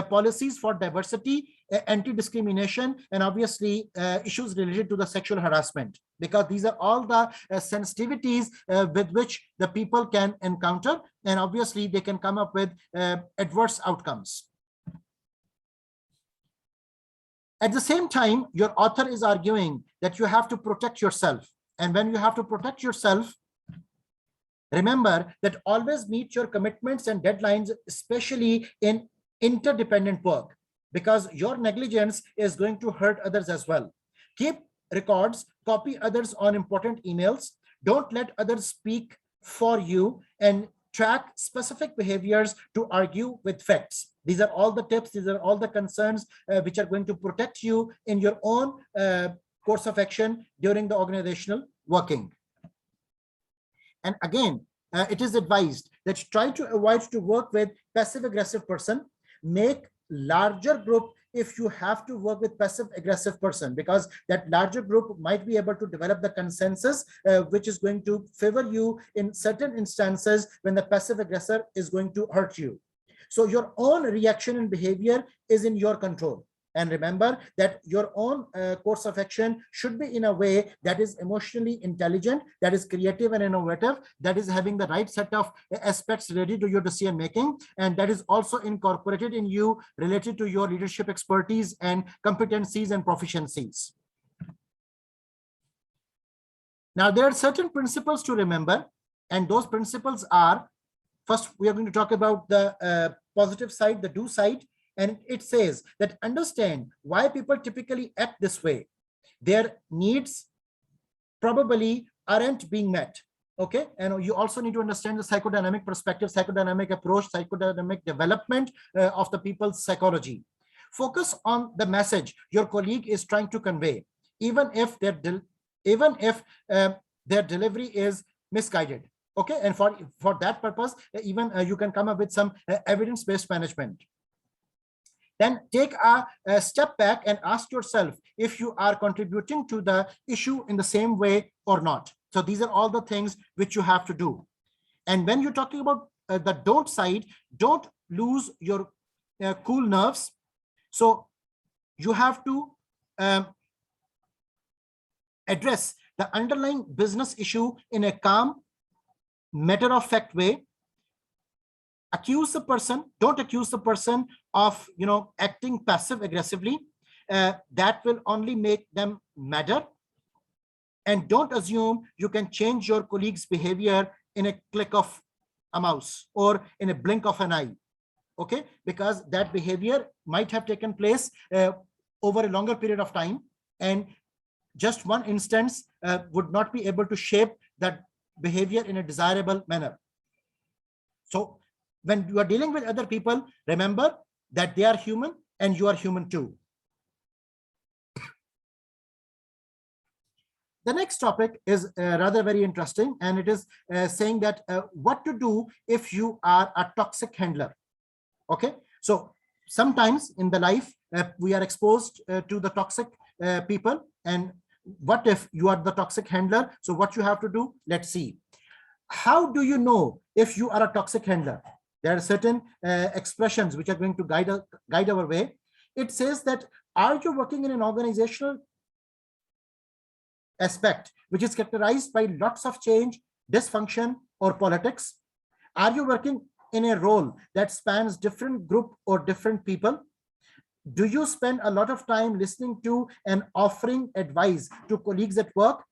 policies for diversity, anti-discrimination, and obviously issues related to the sexual harassment, because these are all the sensitivities with which the people can encounter, and obviously they can come up with adverse outcomes. At the same time, your author is arguing that you have to protect yourself. And when you have to protect yourself, remember that always meet your commitments and deadlines, especially in interdependent work, because your negligence is going to hurt others as well. Keep records, copy others on important emails. Don't let others speak for you, and track specific behaviors to argue with facts. These are all the tips, these are all the concerns which are going to protect you in your own course of action during the organizational working. And again, it is advised that try to avoid to work with passive aggressive person. Make larger group if you have to work with passive aggressive person, because that larger group might be able to develop the consensus which is going to favor you in certain instances when the passive aggressor is going to hurt you. So your own reaction and behavior is in your control. And remember that your own course of action should be in a way that is emotionally intelligent, that is creative and innovative, that is having the right set of aspects ready to your decision making, and that is also incorporated in you related to your leadership expertise and competencies and proficiencies. Now, there are certain principles to remember, and those principles are, first, we are going to talk about the positive side, the do side. And it says that understand why people typically act this way. Their needs probably aren't being met. Okay. And you also need to understand the psychodynamic perspective, psychodynamic approach, psychodynamic development of the people's psychology. Focus on the message your colleague is trying to convey, even if their delivery is misguided. Okay. And for that purpose, even you can come up with some evidence-based management. Then take a step back and ask yourself if you are contributing to the issue in the same way or not. So these are all the things which you have to do. And when you're talking about the don't side, don't lose your cool nerves. So you have to address the underlying business issue in a calm, matter-of-fact way. Accuse the person, don't accuse the person of acting passive aggressively. That will only make them madder. And don't assume you can change your colleague's behavior in a click of a mouse or in a blink of an eye. Okay, because that behavior might have taken place over a longer period of time, and just one instance would not be able to shape that behavior in a desirable manner. So when you are dealing with other people, remember that they are human and you are human too. The next topic is rather very interesting, and it is saying that what to do if you are a toxic handler. Okay, so sometimes in the life we are exposed to the toxic people, and what if you are the toxic handler? So what you have to do, let's see. How do you know if you are a toxic handler? There are certain expressions which are going to guide our way. It says that, are you working in an organizational aspect which is characterized by lots of change, dysfunction, or politics? Are you working in a role that spans different group or different people? Do you spend a lot of time listening to and offering advice to colleagues at work?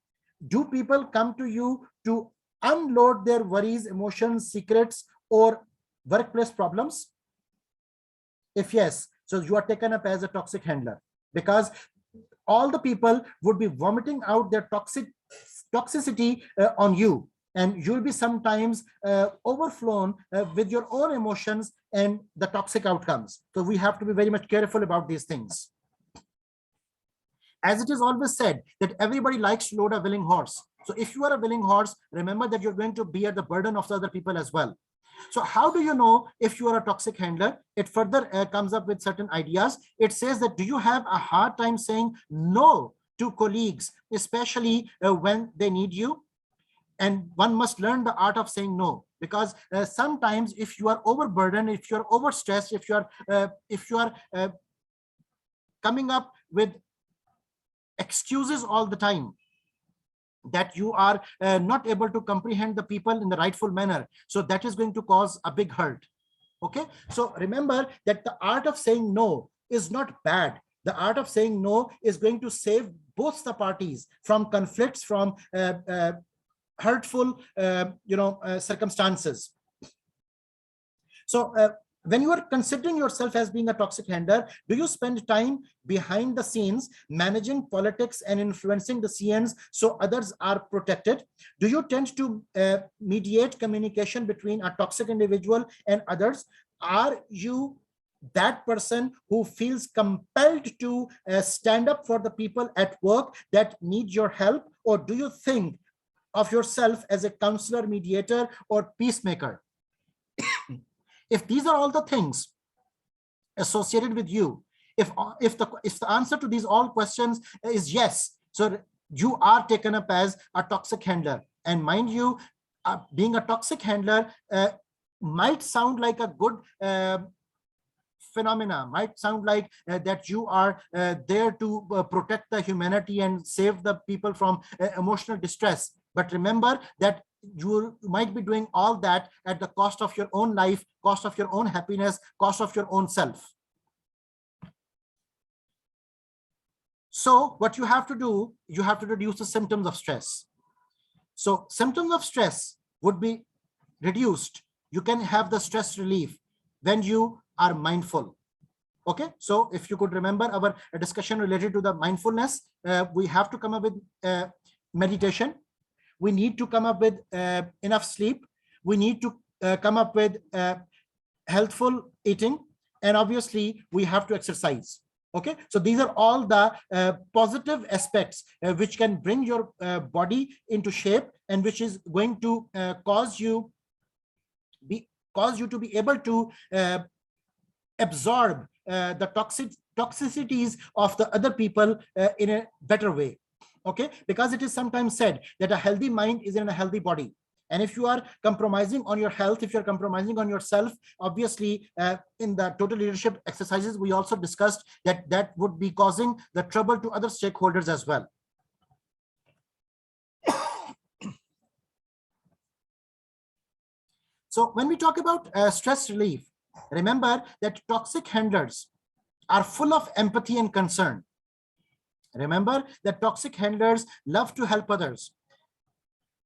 Do people come to you to unload their worries, emotions, secrets, or workplace problems? If yes, so you are taken up as a toxic handler, because all the people would be vomiting out their toxicity on you, and you'll be sometimes overflown with your own emotions and the toxic outcomes. So we have to be very much careful about these things. As it is always said that everybody likes to load a willing horse. So if you are a willing horse, remember that you're going to bear the burden of the other people as well. So how do you know if you are a toxic handler? It further comes up with certain ideas. It says that, do you have a hard time saying no to colleagues, especially when they need you? And one must learn the art of saying no, because sometimes if you are overburdened, if you're overstressed, if you are coming up with excuses all the time, that you are not able to comprehend the people in the rightful manner, so that is going to cause a big hurt. Okay, so remember that the art of saying no is not bad. The art of saying no is going to save both the parties from conflicts, from hurtful circumstances. So when you are considering yourself as being a toxic handler, do you spend time behind the scenes managing politics and influencing the scenes so others are protected? Do you tend to mediate communication between a toxic individual and others? Are you that person who feels compelled to stand up for the people at work that need your help? Or do you think of yourself as a counselor, mediator, or peacemaker? If these are all the things associated with you, if the answer to these all questions is yes, so you are taken up as a toxic handler. And mind you, being a toxic handler might sound like a good phenomena, might sound like that you are there to protect the humanity and save the people from emotional distress. But remember that you might be doing all that at the cost of your own life, cost of your own happiness, cost of your own self. So what you have to do, you have to reduce the symptoms of stress. So symptoms of stress would be reduced. You can have the stress relief when you are mindful. Okay, so if you could remember our discussion related to the mindfulness, we have to come up with meditation. We need to come up with enough sleep. We need to come up with healthful eating. And obviously, we have to exercise. Okay, so these are all the positive aspects which can bring your body into shape, and which is going to cause you to be able to absorb the toxicities of the other people in a better way. Okay, because it is sometimes said that a healthy mind is in a healthy body. And if you are compromising on your health, if you're compromising on yourself, obviously in the total leadership exercises, we also discussed that that would be causing the trouble to other stakeholders as well. So when we talk about stress relief, remember that toxic handlers are full of empathy and concern. Remember that toxic handlers love to help others.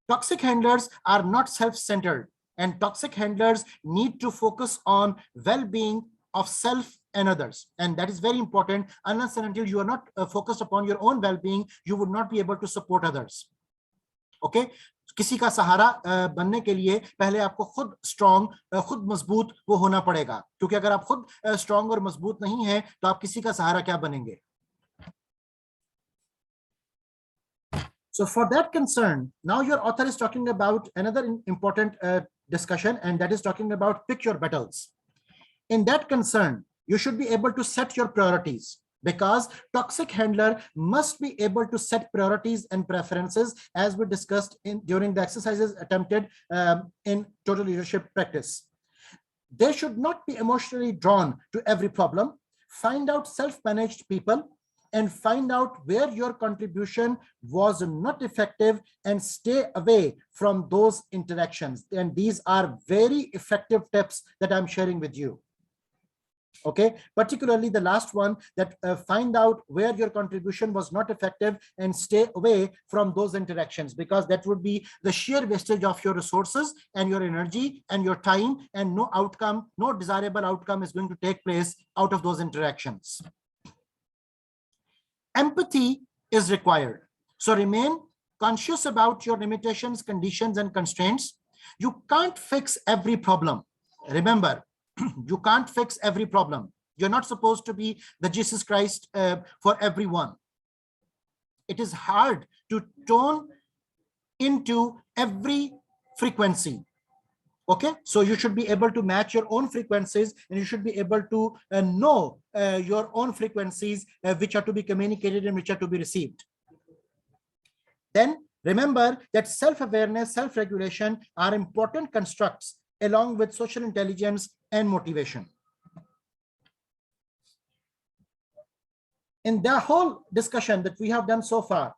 Toxic handlers are not self-centered, and toxic handlers need to focus on well-being of self and others. And that is very important. Unless and until you are not focused upon your own well-being, you would not be able to support others. Okay? किसी का सहारा बनने के लिए पहले आपको खुद strong, खुद मजबूत वो होना पड़ेगा, क्योंकि अगर आप खुद स्ट्रॉन्ग और मजबूत नहीं है तो आप किसी का सहारा क्या बनेंगे. So for that concern, now your author is talking about another important discussion, and that is talking about pick your battles. In that concern, you should be able to set your priorities, because toxic handler must be able to set priorities and preferences, as we discussed during the exercises attempted in total leadership practice. They should not be emotionally drawn to every problem. Find out self-managed people and find out where your contribution was not effective and stay away from those interactions. And these are very effective tips that I'm sharing with you. Okay, particularly the last one, that find out where your contribution was not effective and stay away from those interactions, because that would be the sheer wastage of your resources and your energy and your time, and no outcome, no desirable outcome is going to take place out of those interactions. Empathy is required. So remain conscious about your limitations, conditions, and constraints. You can't fix every problem. Remember, you can't fix every problem. You're not supposed to be the Jesus Christ for everyone. It is hard to tone into every frequency. Okay, so you should be able to match your own frequencies, and you should be able to know your own frequencies which are to be communicated and which are to be received. Then remember that self-awareness, self-regulation are important constructs along with social intelligence and motivation. In the whole discussion that we have done so far,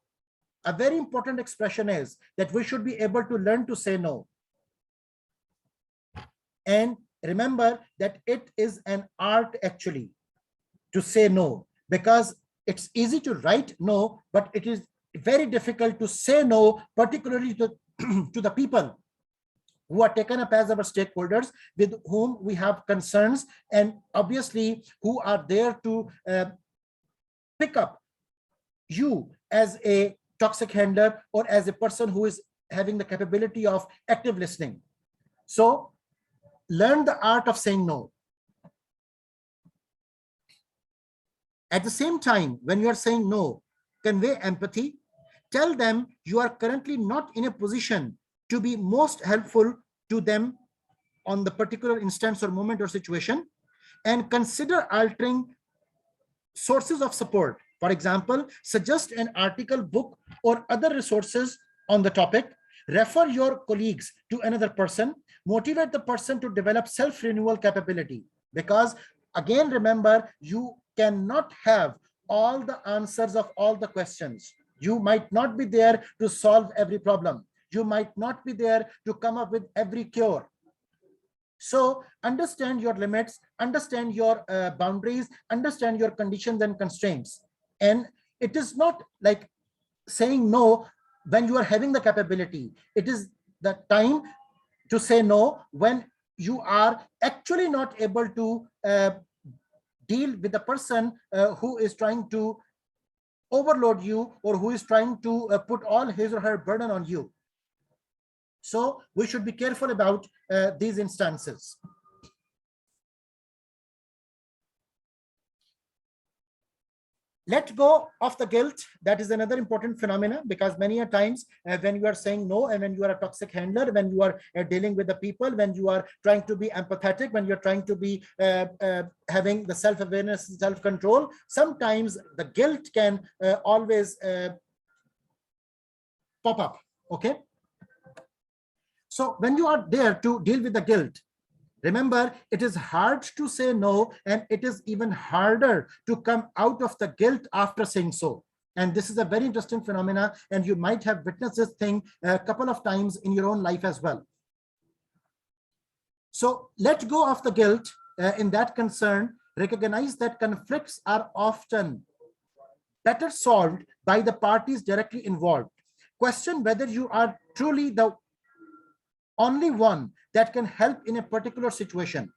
a very important expression is that we should be able to learn to say no. And remember that it is an art actually to say no, because it's easy to write no, but it is very difficult to say no, particularly to, to the people who are taken up as our stakeholders, with whom we have concerns, and obviously who are there to pick up you as a toxic handler or as a person who is having the capability of active listening. So learn the art of saying no. At the same time, when you are saying no, convey empathy. Tell them you are currently not in a position to be most helpful to them on the particular instance or moment or situation, and consider altering sources of support. For example, suggest an article, book, or other resources on the topic. Refer your colleagues to another person. Motivate the person to develop self-renewal capability, because again, remember, you cannot have all the answers of all the questions. You might not be there to solve every problem. You might not be there to come up with every cure. So understand your limits, understand your boundaries, understand your conditions and constraints. And it is not like saying no when you are having the capability. It is the time to say no when you are actually not able to deal with the person who is trying to overload you, or who is trying to put all his or her burden on you. So we should be careful about these instances. Let go of the guilt. That is another important phenomenon, because many a times when you are saying no, and when you are a toxic handler, when you are dealing with the people, when you are trying to be empathetic, when you're trying to be having the self-awareness, self-control, sometimes the guilt can always pop up. Okay. So when you are there to deal with the guilt, remember, it is hard to say no, and it is even harder to come out of the guilt after saying so. And this is a very interesting phenomena, and you might have witnessed this thing a couple of times in your own life as well. So let go of the guilt in that concern. Recognize that conflicts are often better solved by the parties directly involved. Question whether you are truly the only one that can help in a particular situation.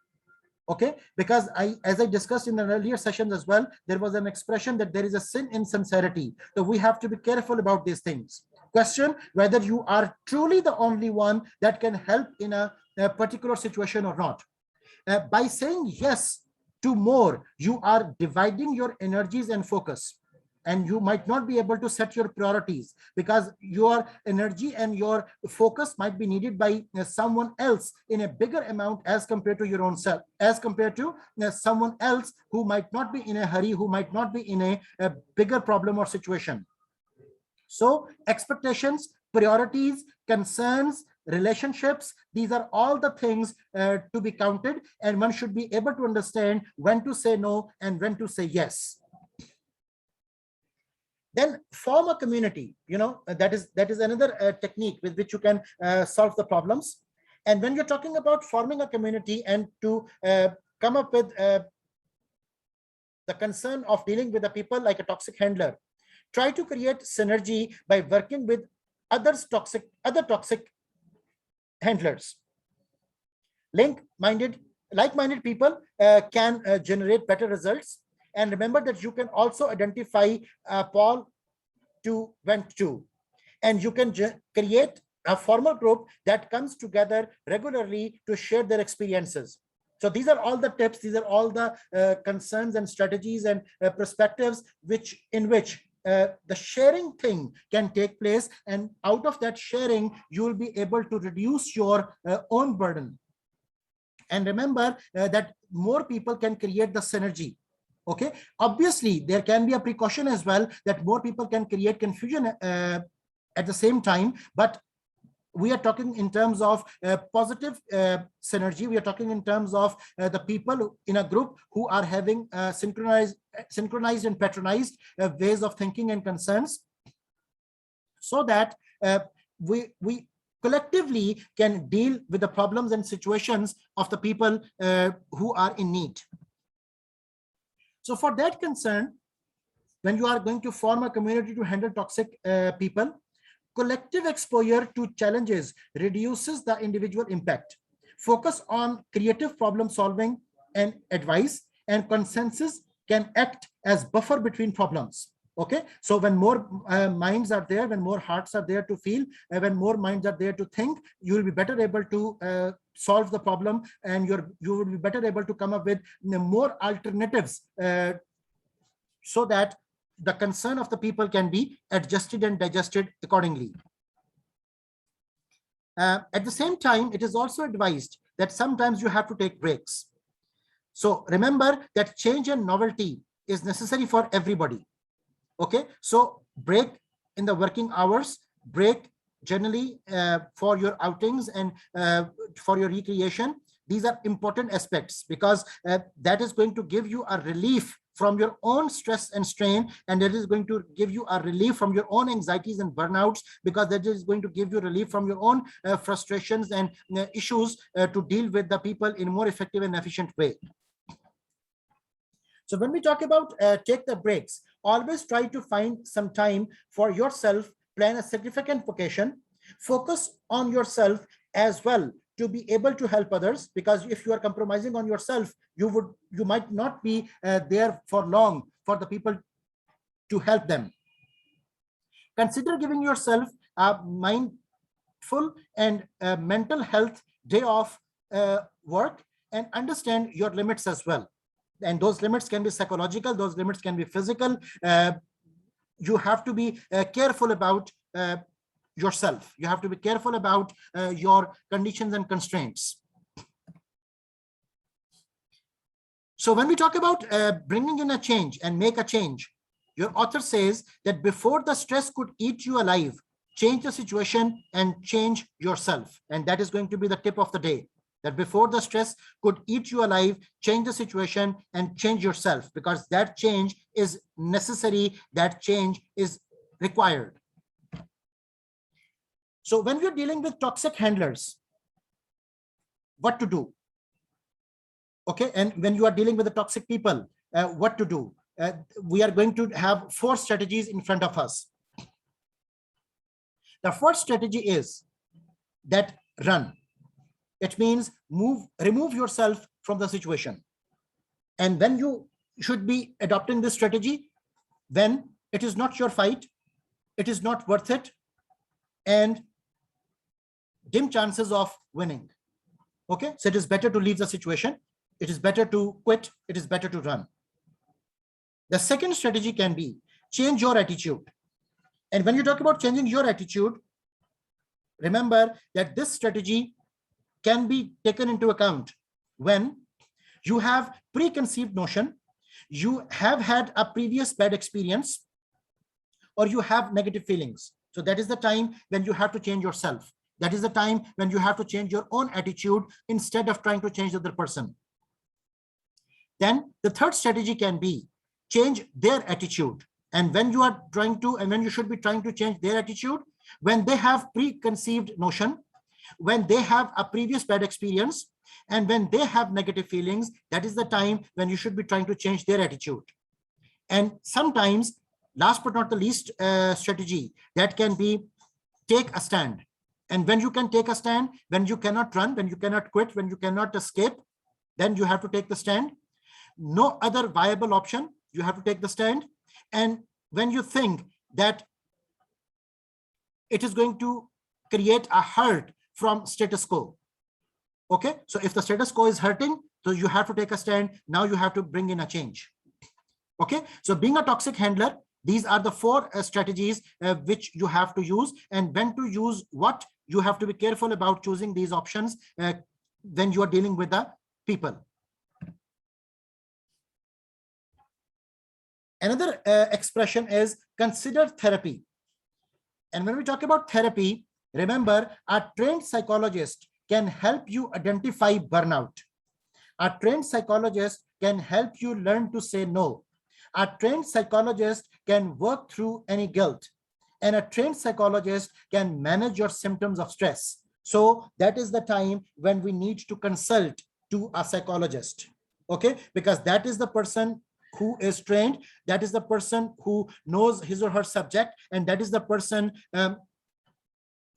Okay, because as I discussed in the earlier sessions as well, there was an expression that there is a sin in sincerity. So we have to be careful about these things. Question whether you are truly the only one that can help in a particular situation or not. By saying yes to more, you are dividing your energies and focus, and you might not be able to set your priorities because your energy and your focus might be needed by someone else in a bigger amount as compared to your own self, as compared to someone else who might not be in a hurry, who might not be in a bigger problem or situation. So expectations, priorities, concerns, relationships, these are all the things to be counted, and one should be able to understand when to say no and when to say yes. Then form a community. That is another technique with which you can solve the problems. And when you're talking about forming a community and to come up with the concern of dealing with the people like a toxic handler, try to create synergy by working with other toxic handlers. Like-minded people can generate better results. And remember that you can also identify Paul to went to, and you can create a formal group that comes together regularly to share their experiences. So these are all the tips, these are all the concerns and strategies and perspectives in which the sharing thing can take place, and out of that sharing you will be able to reduce your own burden. And remember that more people can create the synergy. Okay, obviously there can be a precaution as well that more people can create confusion at the same time, but we are talking in terms of positive synergy. We are talking in terms of the people in a group who are having synchronized and patronized ways of thinking and concerns, so that we collectively can deal with the problems and situations of the people who are in need. So for that concern, when you are going to form a community to handle toxic people, collective exposure to challenges reduces the individual impact. Focus on creative problem solving and advice, and consensus can act as buffer between problems. Okay, so when more minds are there, when more hearts are there to feel, when more minds are there to think, you will be better able to solve the problem, and you will be better able to come up with more alternatives so that the concern of the people can be adjusted and digested accordingly. At the same time, it is also advised that sometimes you have to take breaks. So remember that change and novelty is necessary for everybody. Okay, so break in the working hours, break generally for your outings and for your recreation. These are important aspects because that is going to give you a relief from your own stress and strain, and that is going to give you a relief from your own anxieties and burnouts, because that is going to give you relief from your own frustrations and issues to deal with the people in a more effective and efficient way. So when we talk about take the breaks, always try to find some time for yourself, plan a significant vacation, focus on yourself as well to be able to help others, because if you are compromising on yourself, you might not be there for long for the people to help them. Consider giving yourself a mindful and mental health day of work, and understand your limits as well. And those limits can be psychological, those limits can be physical. You have to be careful about yourself. You have to be careful about your conditions and constraints. So when we talk about bringing in a change and make a change, your author says that before the stress could eat you alive, change the situation and change yourself. And that is going to be the tip of the day, that before the stress could eat you alive, change the situation and change yourself, because that change is necessary, that change is required. So when we're dealing with toxic handlers, what to do? Okay, and when you are dealing with the toxic people, what to do? We are going to have 4 strategies in front of us. The first strategy is that run. It means remove yourself from the situation. And when you should be adopting this strategy, when it is not your fight, it is not worth it, and dim chances of winning. Okay, so it is better to leave the situation. It is better to quit. It is better to run. The second strategy can be change your attitude. And when you talk about changing your attitude, remember that this strategy can be taken into account when you have preconceived notion, you have had a previous bad experience, or you have negative feelings. So that is the time when you have to change yourself. That is the time when you have to change your own attitude instead of trying to change the other person. Then the third strategy can be change their attitude. And when you are trying to, and when you should be trying to change their attitude, when they have preconceived notion, when they have a previous bad experience, and when they have negative feelings, that is the time when you should be trying to change their attitude. And sometimes, last but not the least strategy, that can be take a stand. And when you can take a stand, when you cannot run, when you cannot quit, when you cannot escape, then you have to take the stand. No other viable option, you have to take the stand. And when you think that it is going to create a hurt from status quo, okay, so if the status quo is hurting, so you have to take a stand. Now you have to bring in a change. Okay, so being a toxic handler, these are the 4 strategies which you have to use, and when to use what, you have to be careful about choosing these options when you are dealing with the people. Another expression is consider therapy. And when we talk about therapy, remember, a trained psychologist can help you identify burnout. A trained psychologist can help you learn to say no. A trained psychologist can work through any guilt. And a trained psychologist can manage your symptoms of stress. So that is the time when we need to consult to a psychologist. Okay, because that is the person who is trained, that is the person who knows his or her subject, and that is the person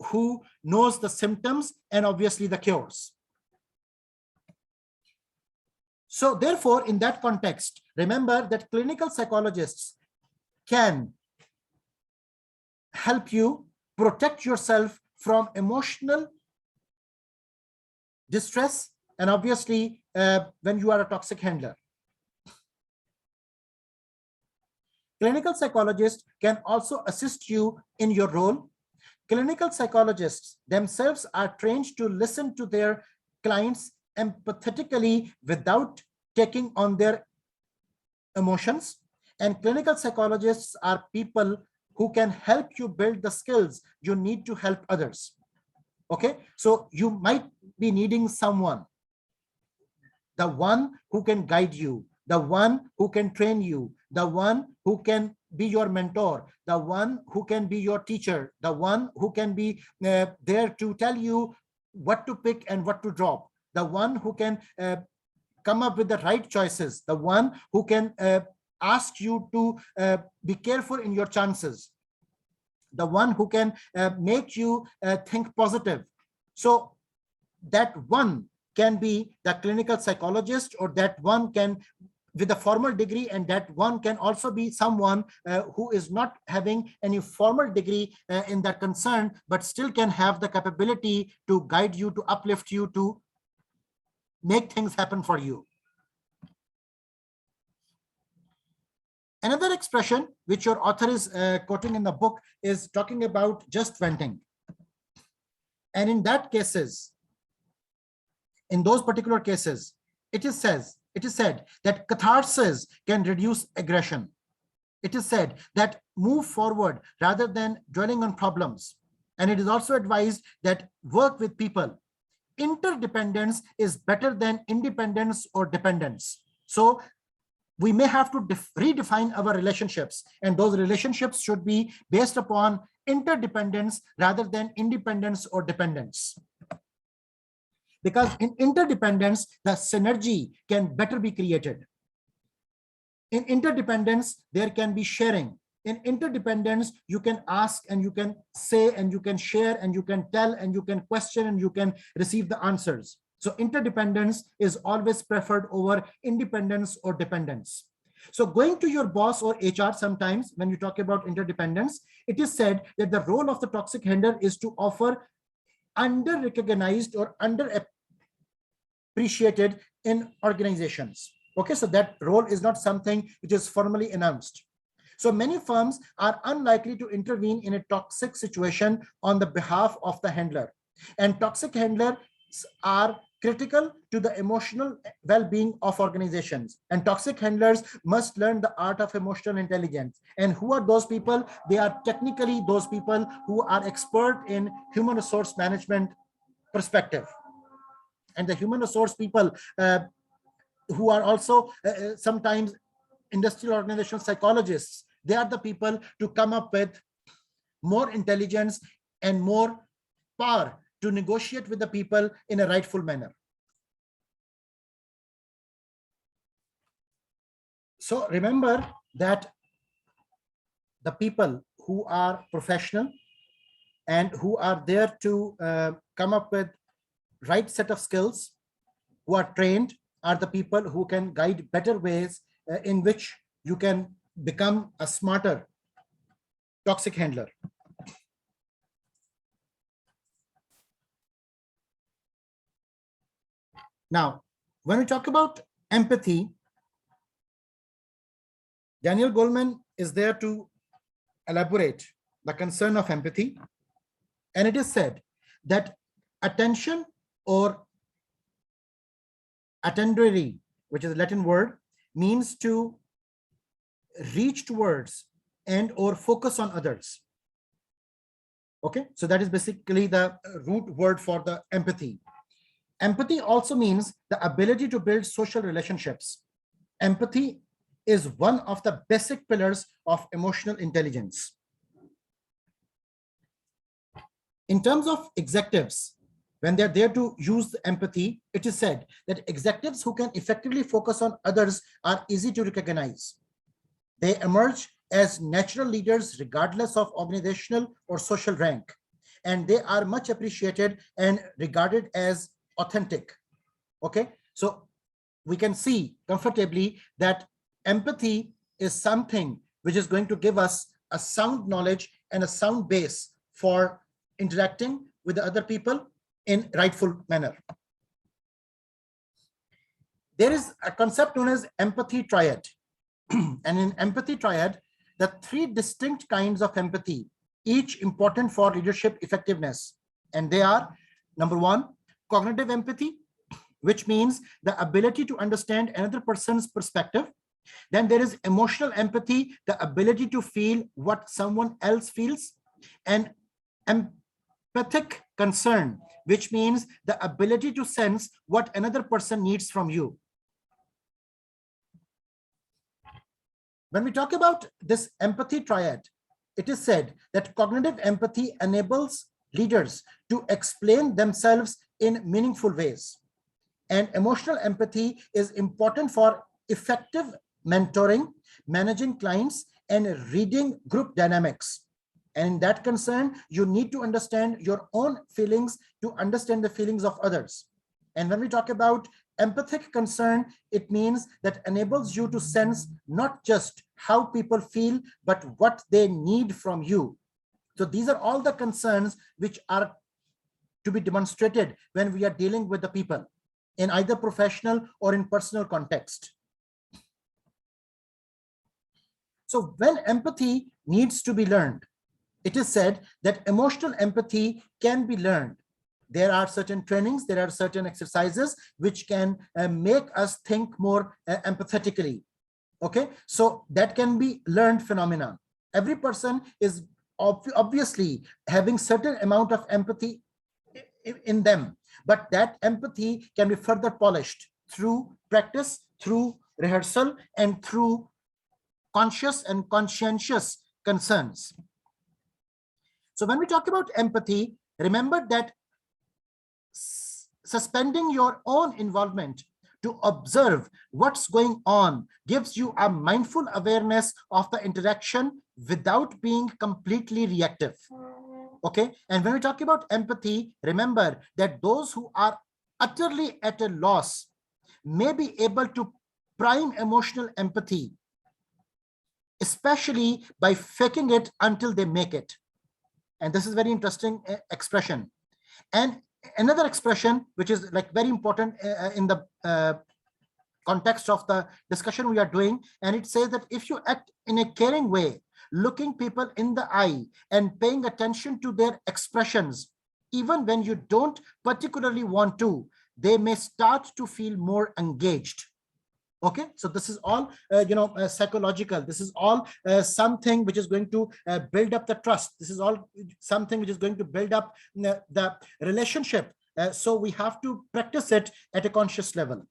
who knows the symptoms and obviously the cures. So therefore, in that context, remember that clinical psychologists can help you protect yourself from emotional distress, and obviously when you are a toxic handler. Clinical psychologists can also assist you in your role. Clinical psychologists themselves are trained to listen to their clients empathetically without taking on their emotions. And clinical psychologists are people who can help you build the skills you need to help others. Okay, so you might be needing someone, the one who can guide you, the one who can train you, the one who can be your mentor, the one who can be your teacher, the one who can be there to tell you what to pick and what to drop, the one who can come up with the right choices, the one who can ask you to be careful in your chances, the one who can make you think positive. So that one can be the clinical psychologist, or that one can with a formal degree, and that one can also be someone who is not having any formal degree in that concern, but still can have the capability to guide you, to uplift you, to make things happen for you. Another expression which your author is quoting in the book is talking about just venting. And in that cases, in those particular cases, it is said that catharsis can reduce aggression. It is said that move forward rather than dwelling on problems. And it is also advised that work with people. Interdependence is better than independence or dependence. So we may have to redefine our relationships, and those relationships should be based upon interdependence rather than independence or dependence. because in interdependence, the synergy can better be created. In interdependence, there can be sharing. In interdependence, you can ask and you can say and you can share and you can tell and you can question and you can receive the answers. So interdependence is always preferred over independence or dependence. So going to your boss or HR, sometimes when you talk about interdependence, it is said that the role of the toxic handler is to offer under-recognized or under-appreciated in organizations. Okay, so that role is not something which is formally announced. So many firms are unlikely to intervene in a toxic situation on the behalf of the handler. And toxic handlers are critical to the emotional well-being of organizations. And toxic handlers must learn the art of emotional intelligence. And who are those people? They are technically those people who are expert in human resource management perspective. And the human resource people who are also sometimes industrial organizational psychologists, they are the people to come up with more intelligence and more power to negotiate with the people in a rightful manner. So remember that the people who are professional and who are there to come up with right set of skills, who are trained, are the people who can guide better ways in which you can become a smarter toxic handler. Now, when we talk about empathy, Daniel Goleman is there to elaborate the concern of empathy. And it is said that attention or attendere, which is a Latin word, means to reach towards and or focus on others. Okay, so that is basically the root word for the empathy. Empathy also means the ability to build social relationships. Empathy is one of the basic pillars of emotional intelligence. In terms of executives, when they're there to use empathy, it is said that executives who can effectively focus on others are easy to recognize. They emerge as natural leaders regardless of organizational or social rank, and they are much appreciated and regarded as authentic. Okay, so we can see comfortably that empathy is something which is going to give us a sound knowledge and a sound base for interacting with the other people in rightful manner. There is a concept known as empathy triad. And in empathy triad, the three distinct kinds of empathy, each important for leadership effectiveness. And they are, number one, cognitive empathy, which means the ability to understand another person's perspective. Then there is emotional empathy, the ability to feel what someone else feels. And empathic concern, which means the ability to sense what another person needs from you. When we talk about this empathy triad, it is said that cognitive empathy enables leaders to explain themselves in meaningful ways. And emotional empathy is important for effective mentoring, managing clients, and reading group dynamics. And in that concern, you need to understand your own feelings to understand the feelings of others. And when we talk about empathic concern, it means that enables you to sense not just how people feel, but what they need from you. So these are all the concerns which are to be demonstrated when we are dealing with the people in either professional or in personal context. So when empathy needs to be learned, it is said that emotional empathy can be learned. There are certain trainings, there are certain exercises which can make us think more empathetically. Okay, so that can be learned phenomena. Every person is obviously having certain amount of empathy in them, but that empathy can be further polished through practice, through rehearsal, and through conscious and conscientious concerns. So when we talk about empathy, remember that suspending your own involvement to observe what's going on gives you a mindful awareness of the interaction without being completely reactive. Okay, and when we talk about empathy, remember that those who are utterly at a loss may be able to prime emotional empathy, especially by faking it until they make it. And this is very interesting expression. And another expression, which is like very important in the context of the discussion we are doing, and it says that if you act in a caring way, looking people in the eye and paying attention to their expressions, even when you don't particularly want to, they may start to feel more engaged. Okay, so this is all psychological. This is all something which is going to build up the trust. This is all something which is going to build up the relationship. So we have to practice it at a conscious level.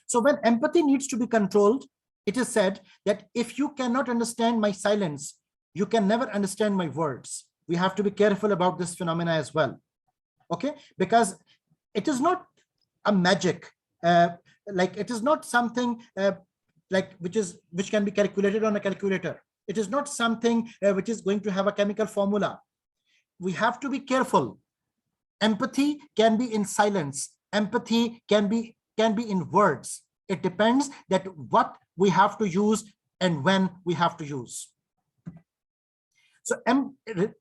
So when empathy needs to be controlled, it is said that if you cannot understand my silence, you can never understand my words. We have to be careful about this phenomena as well. Okay, because it is not a magic. Like it is not something like which can be calculated on a calculator. It is not something which is going to have a chemical formula. We have to be careful. Empathy can be in silence. Empathy can be in words. It depends that what we have to use and when we have to use. So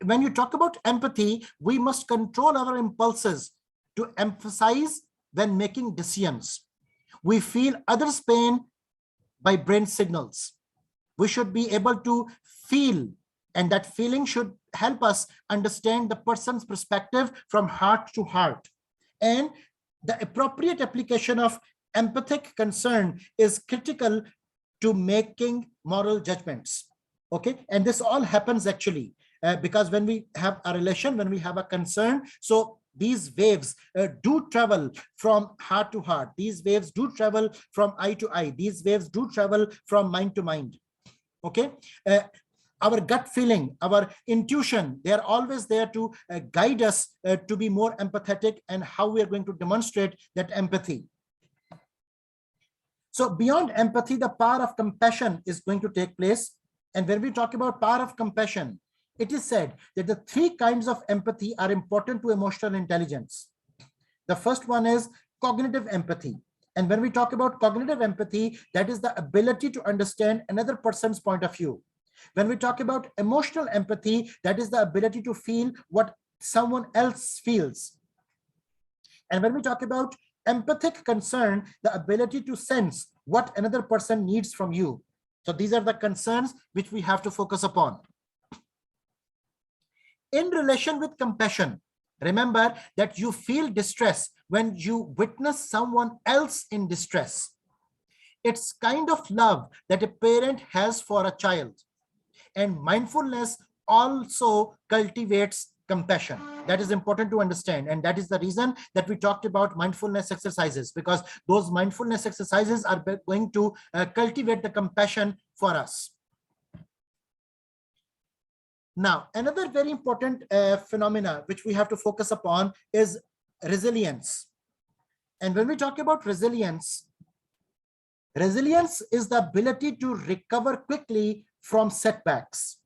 when you talk about empathy, we must control our impulses to emphasize when making decisions. We feel others' pain by brain signals. We should be able to feel, and that feeling should help us understand the person's perspective from heart to heart. And the appropriate application of empathic concern is critical to making moral judgments. Okay, and this all happens actually because when we have a relation, when we have a concern, so these waves do travel from heart to heart. These waves do travel from eye to eye. These waves do travel from mind to mind. Okay, our gut feeling, our intuition, they are always there to guide us to be more empathetic and how we are going to demonstrate that empathy. So beyond empathy, the power of compassion is going to take place. And when we talk about power of compassion, it is said that the three kinds of empathy are important to emotional intelligence. The first one is cognitive empathy. And when we talk about cognitive empathy, that is the ability to understand another person's point of view. When we talk about emotional empathy, that is the ability to feel what someone else feels. And when we talk about empathic concern, the ability to sense what another person needs from you. So these are the concerns which we have to focus upon. In relation with compassion, remember that you feel distress when you witness someone else in distress. It's kind of love that a parent has for a child. And mindfulness also cultivates compassion. That is important to understand. And that is the reason that we talked about mindfulness exercises, because those mindfulness exercises are going to cultivate the compassion for us. Now, another very important phenomena which we have to focus upon is resilience. And when we talk about resilience, resilience is the ability to recover quickly from setbacks.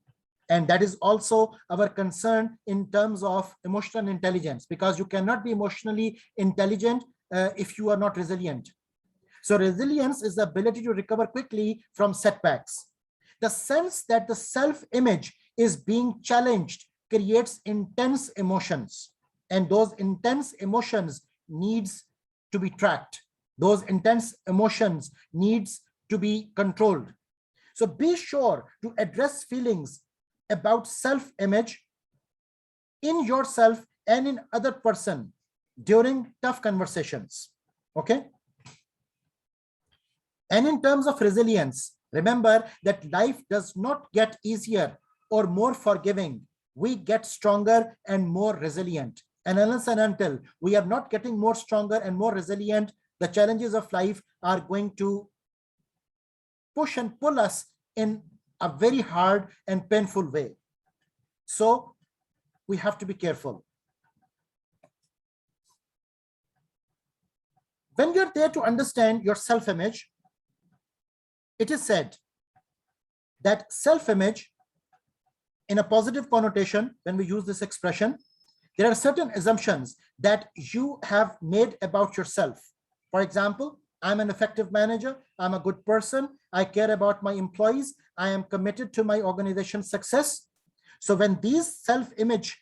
And that is also our concern in terms of emotional intelligence, because you cannot be emotionally intelligent if you are not resilient. So resilience is the ability to recover quickly from setbacks. The sense that the self-image is being challenged creates intense emotions, and those intense emotions needs to be tracked. Those intense emotions needs to be controlled. So be sure to address feelings about self-image in yourself and in other person during tough conversations. Okay. And in terms of resilience, remember that life does not get easier or more forgiving. We get stronger and more resilient. And unless and until we are not getting more stronger and more resilient, the challenges of life are going to push and pull us in a very hard and painful way. So we have to be careful. When you're there to understand your self-image, it is said that self-image, in a positive connotation, when we use this expression, there are certain assumptions that you have made about yourself. For example, I'm an effective manager, I'm a good person, I care about my employees, I am committed to my organization's success. So when these self-image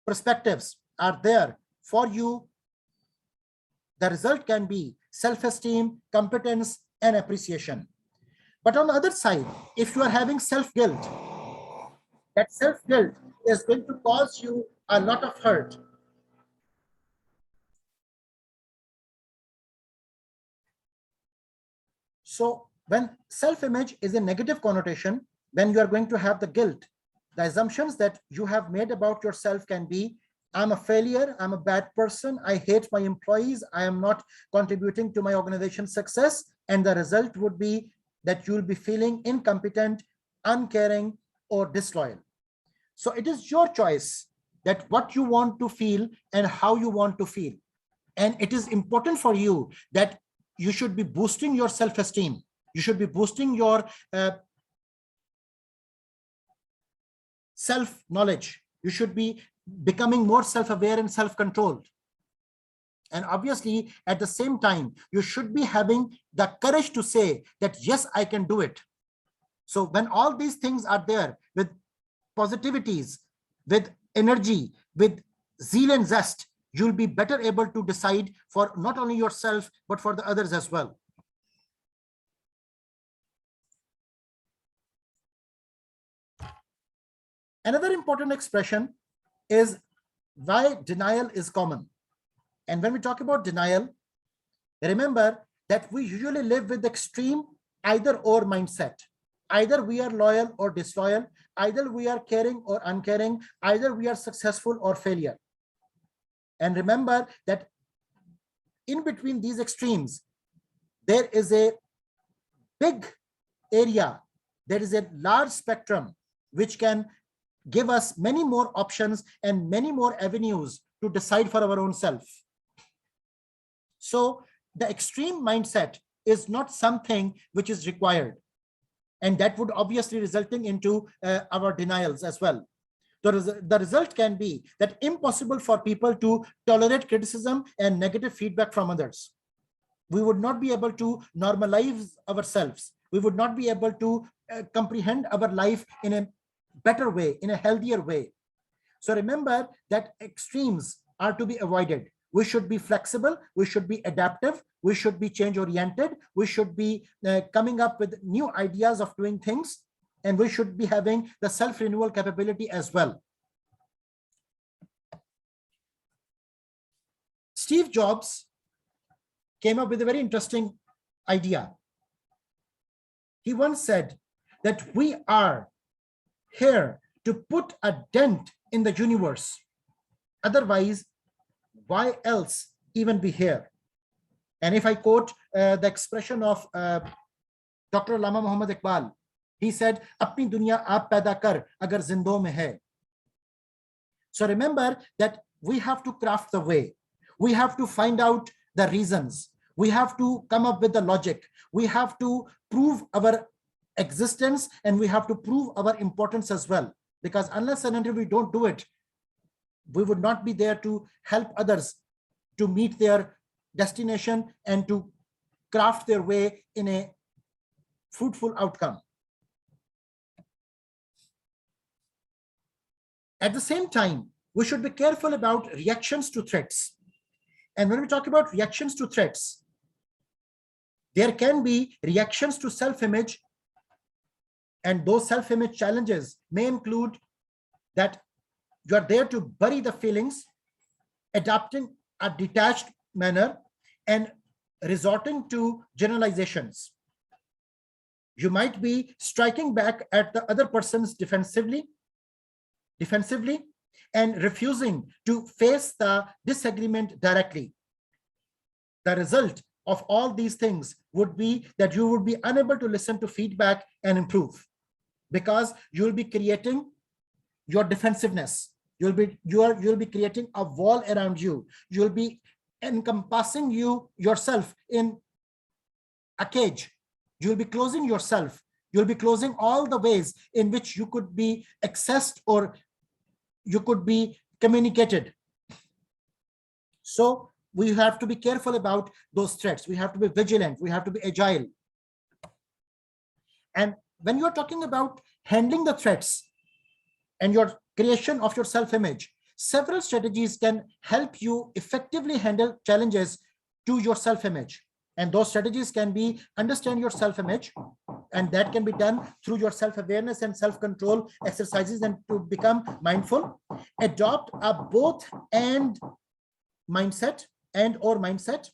perspectives are there for you, the result can be self-esteem, competence, and appreciation. But on the other side, if you are having self-guilt, that self-guilt is going to cause you a lot of hurt. So when self-image is a negative connotation, then you are going to have the guilt. The assumptions that you have made about yourself can be, I'm a failure, I'm a bad person, I hate my employees, I am not contributing to my organization's success. And the result would be that you'll be feeling incompetent, uncaring, or disloyal. So it is your choice that what you want to feel and how you want to feel. And it is important for you that you should be boosting your self-esteem. You should be boosting your self-knowledge. You should be becoming more self-aware and self-controlled. And obviously, at the same time, you should be having the courage to say that, yes, I can do it. So when all these things are there with positivities, with energy, with zeal and zest, you'll be better able to decide for not only yourself, but for the others as well. Another important expression is why denial is common. And when we talk about denial, remember that we usually live with extreme either or mindset. Either we are loyal or disloyal, either we are caring or uncaring, either we are successful or failure. And remember that in between these extremes, there is a big area, there is a large spectrum which can give us many more options and many more avenues to decide for our own self. So the extreme mindset is not something which is required. And that would obviously resulting into our denials as well. The result can be that impossible for people to tolerate criticism and negative feedback from others. We would not be able to normalize ourselves. We would not be able to comprehend our life in a better way, in a healthier way. So remember that extremes are to be avoided. We should be flexible, we should be adaptive, we should be change-oriented, we should be coming up with new ideas of doing things, and we should be having the self-renewal capability as well. Steve Jobs came up with a very interesting idea. He once said that we are here to put a dent in the universe. Otherwise, why else even be here? And if I quote the expression of Dr. Allama Muhammad Iqbal, he said, "Apni dunya aap paida kar agar zindon mein hai." So remember that we have to craft the way. We have to find out the reasons. We have to come up with the logic. We have to prove our existence, and we have to prove our importance as well. Because unless and until we don't do it, we would not be there to help others to meet their destination and to craft their way in a fruitful outcome. At the same time, we should be careful about reactions to threats. And when we talk about reactions to threats, there can be reactions to self-image, and those self-image challenges may include that you are there to bury the feelings, adopting a detached manner, and resorting to generalizations. You might be striking back at the other person's defensively, and refusing to face the disagreement directly. The result of all these things would be that you would be unable to listen to feedback and improve, because you'll be creating your defensive. You'll be creating a wall around you. You'll be encompassing yourself in a cage. You'll be closing yourself. You'll be closing all the ways in which you could be accessed or you could be communicated. So we have to be careful about those threats. We have to be vigilant. We have to be agile. And when you're talking about handling the threats and your creation of your self-image, several strategies can help you effectively handle challenges to your self-image. And those strategies can be understand your self-image, and that can be done through your self-awareness and self-control exercises, and to become mindful. Adopt a both and mindset or mindset,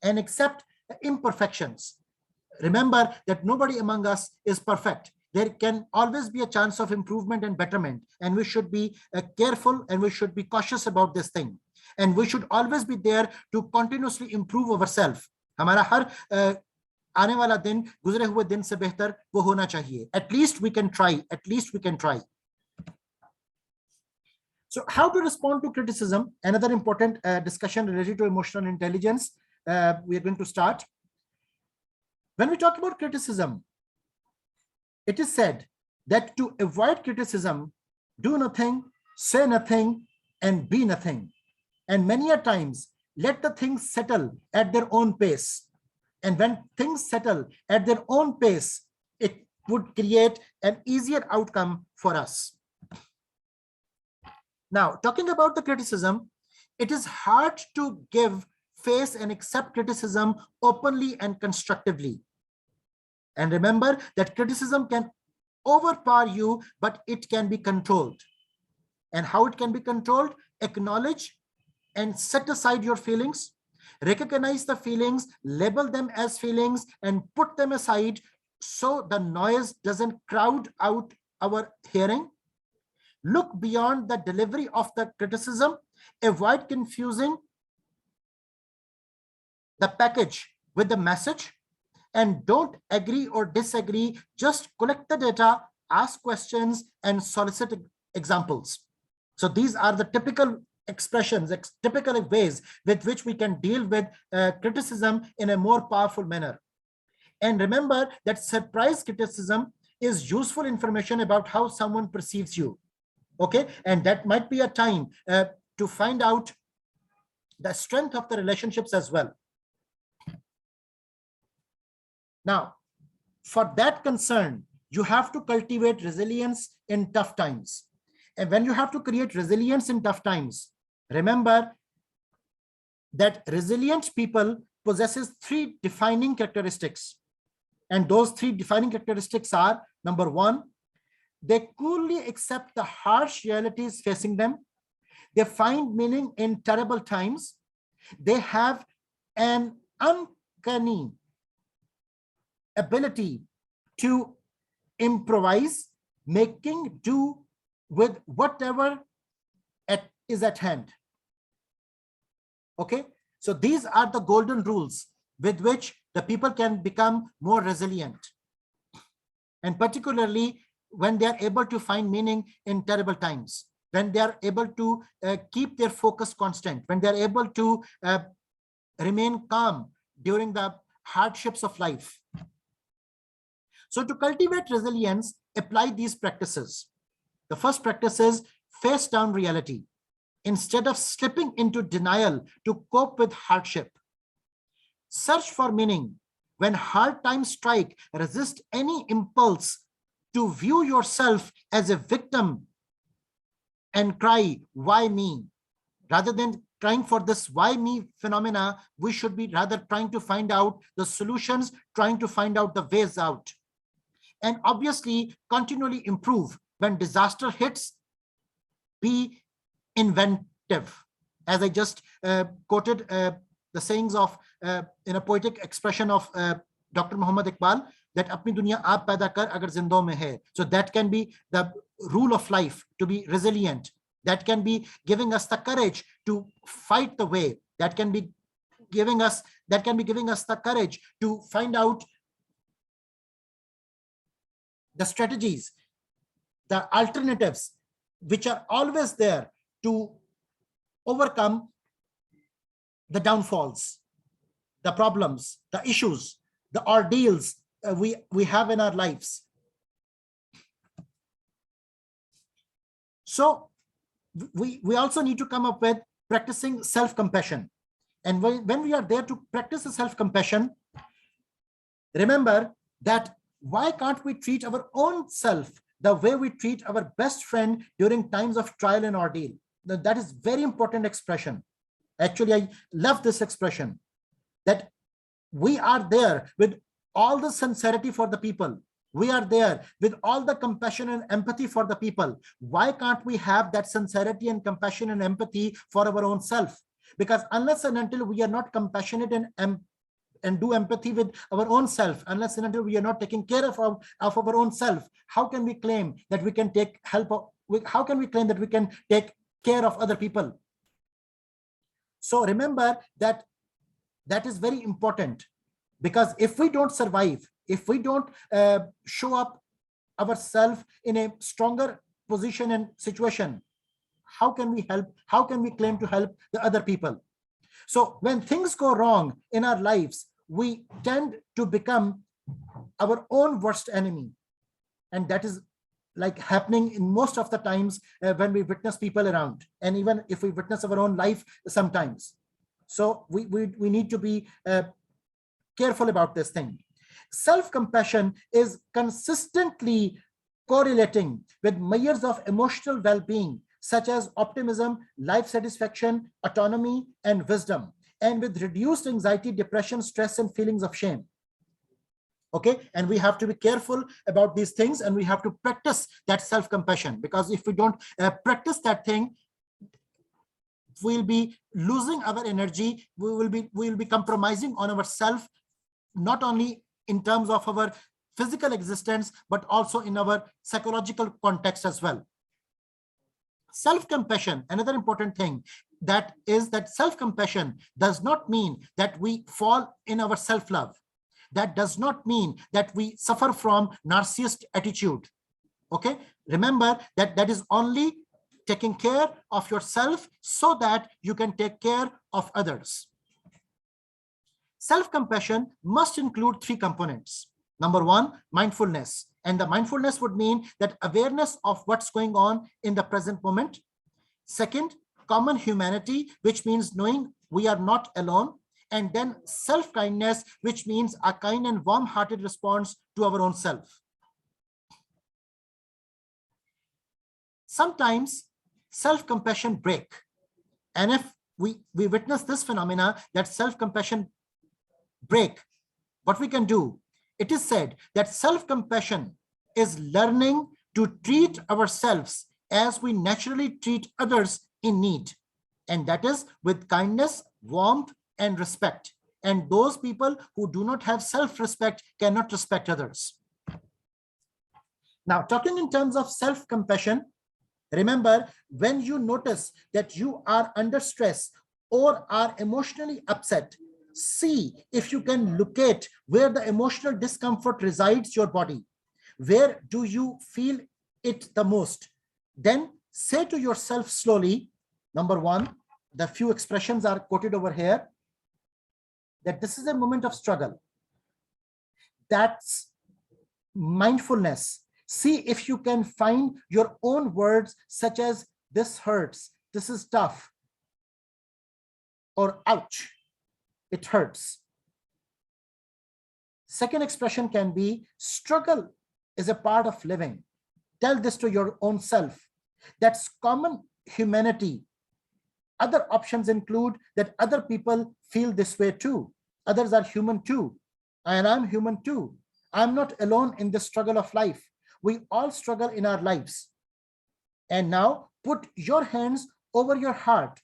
and accept imperfections. Remember that nobody among us is perfect. There can always be a chance of improvement and betterment, and we should be careful and we should be cautious about this thing. And we should always be there to continuously improve ourselves. हमारा हर आने वाला दिन गुजरे हुए दिन से बेहतर वो होना चाहिए. At least we can try. At least we can try. So how to respond to criticism? Another important discussion related to emotional intelligence. We are going to start. When we talk about criticism, it is said that to avoid criticism, do nothing, say nothing, and be nothing. And many a times, let the things settle at their own pace. And when things settle at their own pace, it would create an easier outcome for us. Now, talking about the criticism, it is hard to give face and accept criticism openly and constructively. And remember that criticism can overpower you, but it can be controlled. And how it can be controlled? Acknowledge and set aside your feelings, recognize the feelings, label them as feelings, and put them aside so the noise doesn't crowd out our hearing. Look beyond the delivery of the criticism, avoid confusing the package with the message, and don't agree or disagree, just collect the data, ask questions, and solicit examples. So these are the typical expressions, typical ways with which we can deal with criticism in a more powerful manner. And remember that surprise criticism is useful information about how someone perceives you. Okay, and that might be a time to find out the strength of the relationships as well. Now, for that concern, you have to cultivate resilience in tough times. And when you have to create resilience in tough times, remember that resilient people possesses 3 defining characteristics. And those 3 defining characteristics are, number 1, they coolly accept the harsh realities facing them. They find meaning in terrible times. They have an uncanny ability to improvise, making do with whatever is at hand. Okay, so these are the golden rules with which the people can become more resilient, and particularly when they are able to find meaning in terrible times, when they are able to keep their focus constant, when they are able to remain calm during the hardships of life. So to cultivate resilience, apply these practices. The first practice is face down reality instead of slipping into denial to cope with hardship. Search for meaning. When hard times strike, resist any impulse to view yourself as a victim and cry, why me? Rather than trying for this why me phenomena, we should be rather trying to find out the solutions, trying to find out the ways out. And obviously, continually improve. When disaster hits, be inventive. As I just quoted the sayings of, in a poetic expression of Dr. Muhammad Iqbal, that apni dunya aap paida kar agar zindon mein hai. So that can be the rule of life, to be resilient. That can be giving us the courage to fight the way. That can be giving us the courage to find out the strategies, the alternatives, which are always there to overcome the downfalls, the problems, the issues, the ordeals we have in our lives. So we also need to come up with practicing self-compassion. And when we are there to practice the self-compassion, remember that why can't we treat our own self the way we treat our best friend during times of trial and ordeal? That is very important expression. Actually, I love this expression, that we are there with all the sincerity for the people. We are there with all the compassion and empathy for the people. Why can't we have that sincerity and compassion and empathy for our own self? Because unless and until we are not compassionate and do empathy with our own self, unless and until we are not taking care of our own self, how can we claim that we can take help of, how can we claim that we can take care of other people? So remember that is very important, because if we don't survive, if we don't show up ourselves in a stronger position and situation, how can we help? How can we claim to help the other people? So when things go wrong in our lives, we tend to become our own worst enemy. And that is like happening in most of the times when we witness people around, and even if we witness our own life sometimes. So we need to be careful about this thing. Self-compassion is consistently correlating with measures of emotional well-being, such as optimism, life satisfaction, autonomy, and wisdom, and with reduced anxiety, depression, stress, and feelings of shame. Okay, and we have to be careful about these things, and we have to practice that self-compassion, because if we don't practice that thing, we'll be losing our energy. We will be compromising on ourselves, not only in terms of our physical existence, but also in our psychological context as well. Self-compassion, another important thing, that is that self-compassion does not mean that we fall in our self-love. That does not mean that we suffer from narcissist attitude. Okay, remember that is only taking care of yourself so that you can take care of others. Self-compassion must include three components. Number one, mindfulness. And the mindfulness would mean that awareness of what's going on in the present moment. Second, common humanity, which means knowing we are not alone. And then self-kindness, which means a kind and warm-hearted response to our own self. Sometimes self-compassion break. And if we witness this phenomena, that self-compassion break, what we can do, it is said that self-compassion is learning to treat ourselves as we naturally treat others in need. And that is with kindness, warmth, and respect. And those people who do not have self-respect cannot respect others. Now, talking in terms of self-compassion, remember, when you notice that you are under stress or are emotionally upset, see if you can locate where the emotional discomfort resides in your body. Where do you feel it the most? Then say to yourself slowly, number one, the few expressions are quoted over here, that this is a moment of struggle. That's mindfulness. See if you can find your own words, such as this hurts, this is tough, or ouch, it hurts. Second expression can be struggle is a part of living. Tell this to your own self. That's common humanity. Other options include that other people feel this way too. Others are human too. And I'm human too. I'm not alone in the struggle of life. We all struggle in our lives. And now put your hands over your heart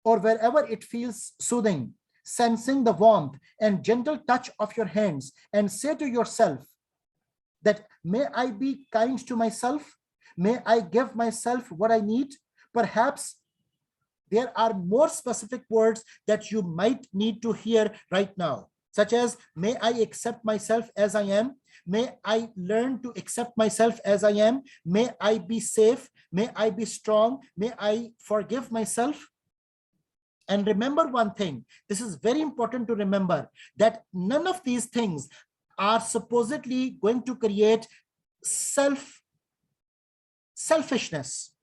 or wherever it feels soothing, sensing the warmth and gentle touch of your hands, and say to yourself that may I be kind to myself. May I give myself what I need. Perhaps there are more specific words that you might need to hear right now, such as, may I accept myself as I am. May I learn to accept myself as I am. May I be safe. May I be strong. May I forgive myself. And remember one thing, this is very important to remember, that none of these things are supposedly going to create selfishness.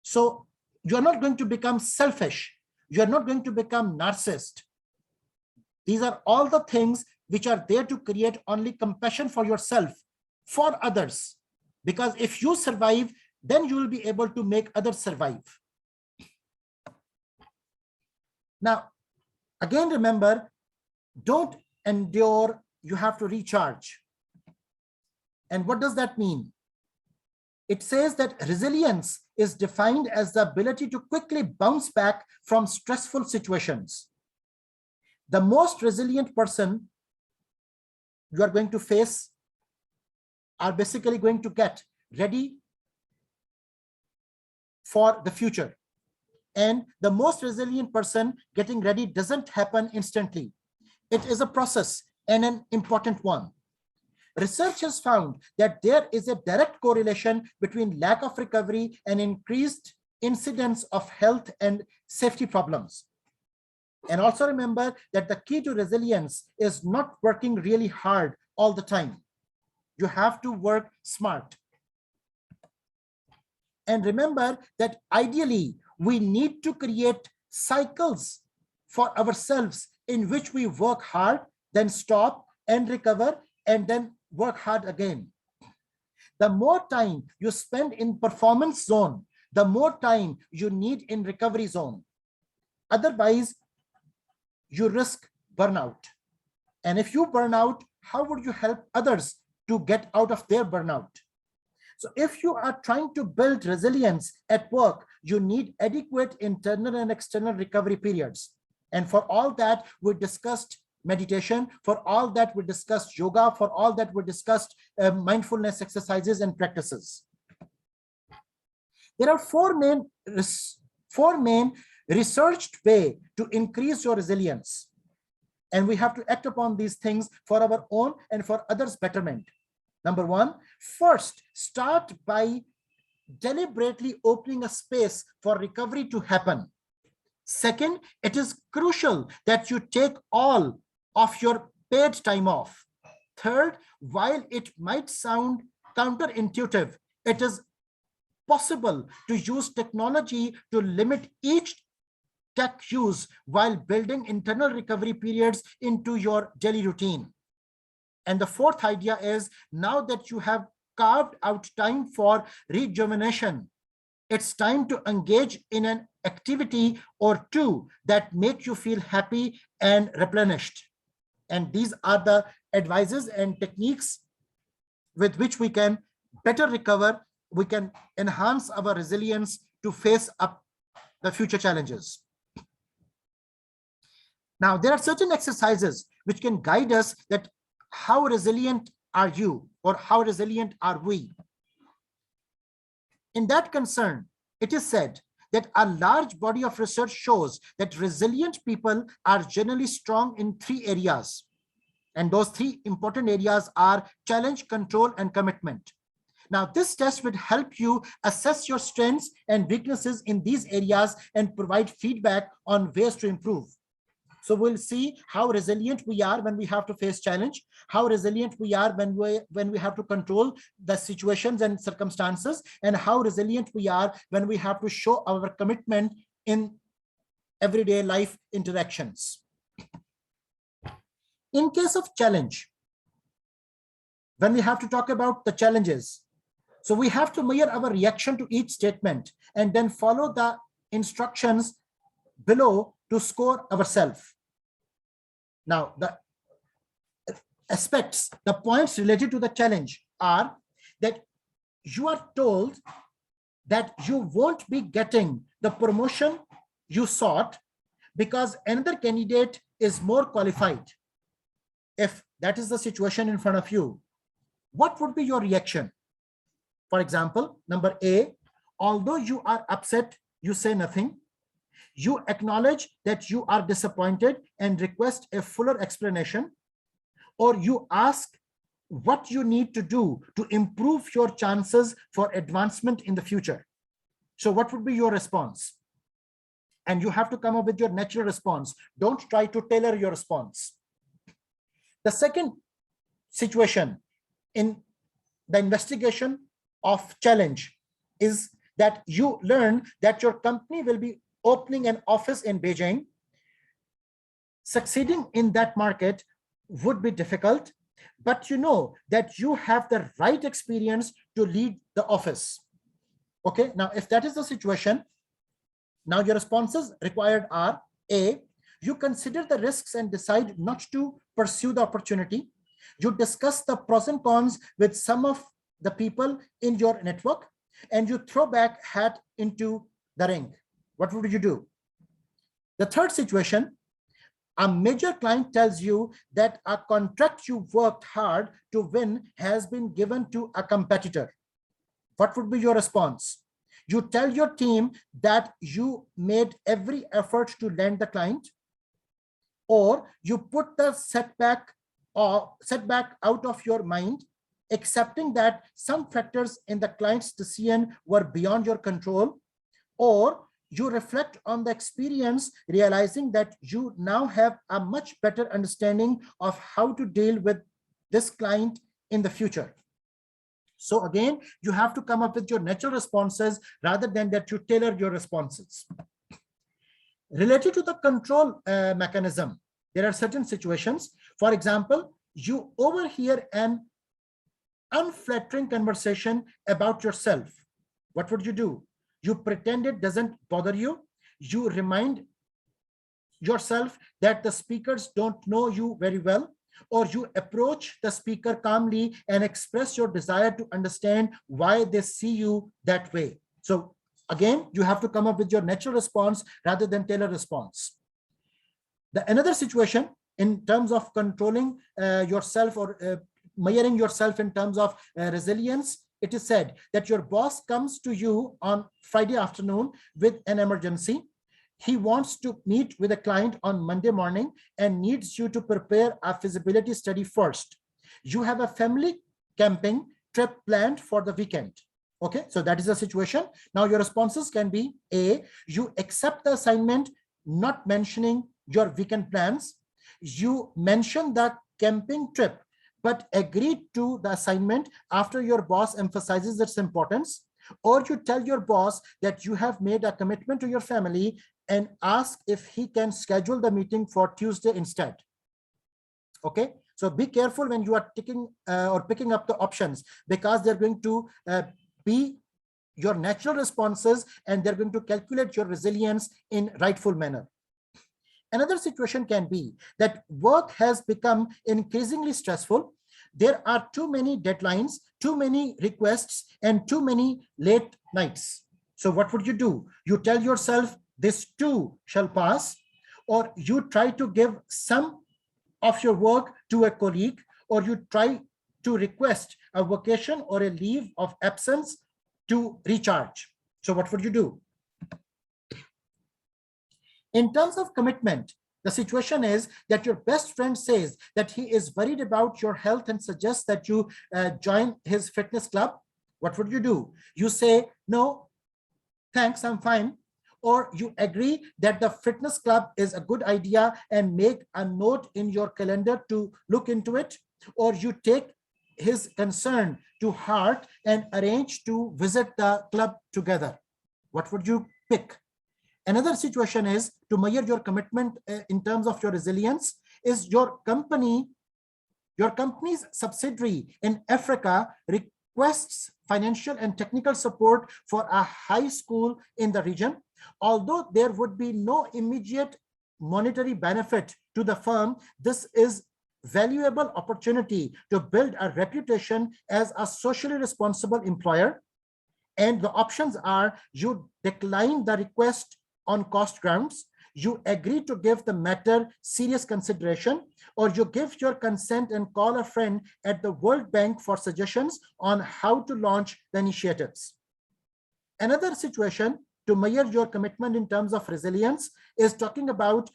So you're not going to become selfish. You're not going to become narcissist. These are all the things which are there to create only compassion for yourself, for others. Because if you survive, then you will be able to make others survive. Now, again, remember, don't endure, you have to recharge. And what does that mean? It says that resilience is defined as the ability to quickly bounce back from stressful situations. The most resilient person you are going to face are basically going to get ready for the future. And the most resilient person getting ready doesn't happen instantly. It is a process, and an important one. Research has found that there is a direct correlation between lack of recovery and increased incidence of health and safety problems. And also remember that the key to resilience is not working really hard all the time. You have to work smart. And remember that ideally, we need to create cycles for ourselves in which we work hard, then stop and recover, and then work hard again. The more time you spend in performance zone, the more time you need in recovery zone. Otherwise, you risk burnout. And if you burn out, how would you help others to get out of their burnout? So if you are trying to build resilience at work, you need adequate internal and external recovery periods. And for all that, we discussed meditation. For all that, we discussed yoga. For all that, we discussed mindfulness exercises and practices. There are four main researched ways to increase your resilience. And we have to act upon these things for our own and for others' betterment. Number one, first, start by deliberately opening a space for recovery to happen. Second, it is crucial that you take all of your paid time off. Third, while it might sound counterintuitive, it is possible to use technology to limit each tech use while building internal recovery periods into your daily routine. And the fourth idea is, now that you have carved out time for rejuvenation, it's time to engage in an activity or two that make you feel happy and replenished. And these are the advices and techniques with which we can better recover. We can enhance our resilience to face up the future challenges. Now, there are certain exercises which can guide us that how resilient are you, or how resilient are we? In that concern, it is said that a large body of research shows that resilient people are generally strong in 3 areas. And those 3 important areas are challenge, control, and commitment. Now, this test would help you assess your strengths and weaknesses in these areas and provide feedback on ways to improve. So we'll see how resilient we are when we have to face challenge, how resilient we are when we have to control the situations and circumstances, and how resilient we are when we have to show our commitment in everyday life interactions. In case of challenge, when we have to talk about the challenges, so we have to measure our reaction to each statement and then follow the instructions below to score ourselves. Now, the aspects, the points related to the challenge are that you are told that you won't be getting the promotion you sought because another candidate is more qualified. If that is the situation in front of you, what would be your reaction? For example, number A, although you are upset, you say nothing. You acknowledge that you are disappointed and request a fuller explanation, or you ask what you need to do to improve your chances for advancement in the future. So what would be your response? and you have to come up with your natural response. Don't try to tailor your response. The second situation in the investigation of challenge is that you learn that your company will be opening an office in Beijing. Succeeding in that market would be difficult, but you know that you have the right experience to lead the office. Okay, now if that is the situation, now your responses required are: A, you consider the risks and decide not to pursue the opportunity. You discuss the pros and cons with some of the people in your network, and you throw back hat into the ring. What would you do? The third situation, a major client tells you that a contract you worked hard to win has been given to a competitor. What would be your response? You tell your team that you made every effort to land the client, or you put the setback out of your mind, accepting that some factors in the client's decision were beyond your control, or you reflect on the experience, realizing that you now have a much better understanding of how to deal with this client in the future. So again, you have to come up with your natural responses rather than that you tailor your responses. Related to the control mechanism, there are certain situations. For example, you overhear an unflattering conversation about yourself. What would you do? You pretend it doesn't bother you. You remind yourself that the speakers don't know you very well, or you approach the speaker calmly and express your desire to understand why they see you that way. So again, you have to come up with your natural response rather than tailor response. Another situation in terms of controlling yourself or measuring yourself in terms of resilience, it is said that your boss comes to you on Friday afternoon with an emergency. He wants to meet with a client on Monday morning and needs you to prepare a feasibility study first. You have a family camping trip planned for the weekend. Okay, so that is the situation. Now your responses can be: A, you accept the assignment, not mentioning your weekend plans. You mention the camping trip, but agree to the assignment after your boss emphasizes its importance. Or you tell your boss that you have made a commitment to your family and ask if he can schedule the meeting for Tuesday instead. Okay, so be careful when you are taking or picking up the options, because they're going to be your natural responses and they're going to calculate your resilience in rightful manner. Another situation can be that work has become increasingly stressful. There are too many deadlines, too many requests, and too many late nights. So what would you do? You tell yourself this too shall pass, or you try to give some of your work to a colleague, or you try to request a vacation or a leave of absence to recharge. So what would you do? In terms of commitment, the situation is that your best friend says that he is worried about your health and suggests that you join his fitness club. What would you do? You say, no, thanks, I'm fine. Or you agree that the fitness club is a good idea and make a note in your calendar to look into it. Or you take his concern to heart and arrange to visit the club together. What would you pick? Another situation is to measure your commitment in terms of your resilience is your company's subsidiary in Africa requests financial and technical support for a high school in the region. Although there would be no immediate monetary benefit to the firm, this is valuable opportunity to build a reputation as a socially responsible employer. And the options are: you decline the request on cost grounds, you agree to give the matter serious consideration, or you give your consent and call a friend at the World Bank for suggestions on how to launch the initiatives. Another situation to measure your commitment in terms of resilience is talking about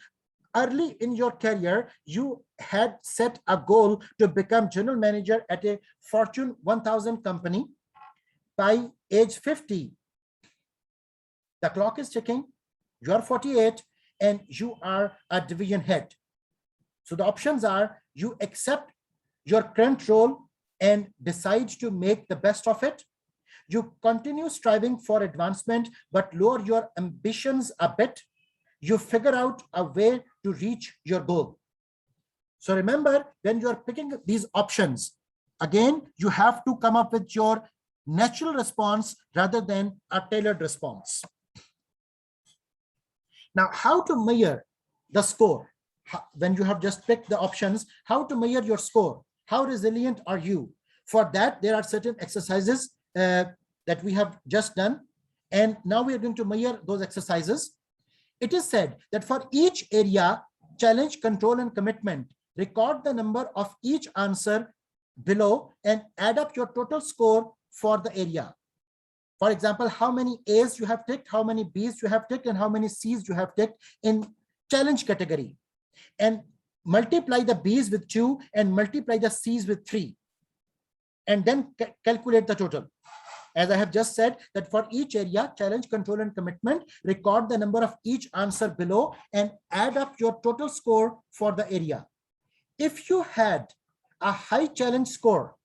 early in your career, you had set a goal to become general manager at a Fortune 1000 company. By age 50, the clock is ticking. You are 48 and you are a division head. So the options are: you accept your current role and decide to make the best of it. You continue striving for advancement, but lower your ambitions a bit. You figure out a way to reach your goal. So remember, when you're picking these options, again, you have to come up with your natural response rather than a tailored response. Now, how to measure the score? When you have just picked the options, how to measure your score? How resilient are you? For that, there are certain exercises that we have just done. And now we are going to measure those exercises. It is said that for each area, challenge, control, and commitment, record the number of each answer below and add up your total score for the area. For example, how many A's you have ticked, how many B's you have ticked, and how many C's you have ticked in challenge category. And multiply the B's with 2 and multiply the C's with 3. And then calculate the total. As I have just said, that for each area, challenge, control, and commitment, record the number of each answer below and add up your total score for the area. If you had a high challenge score,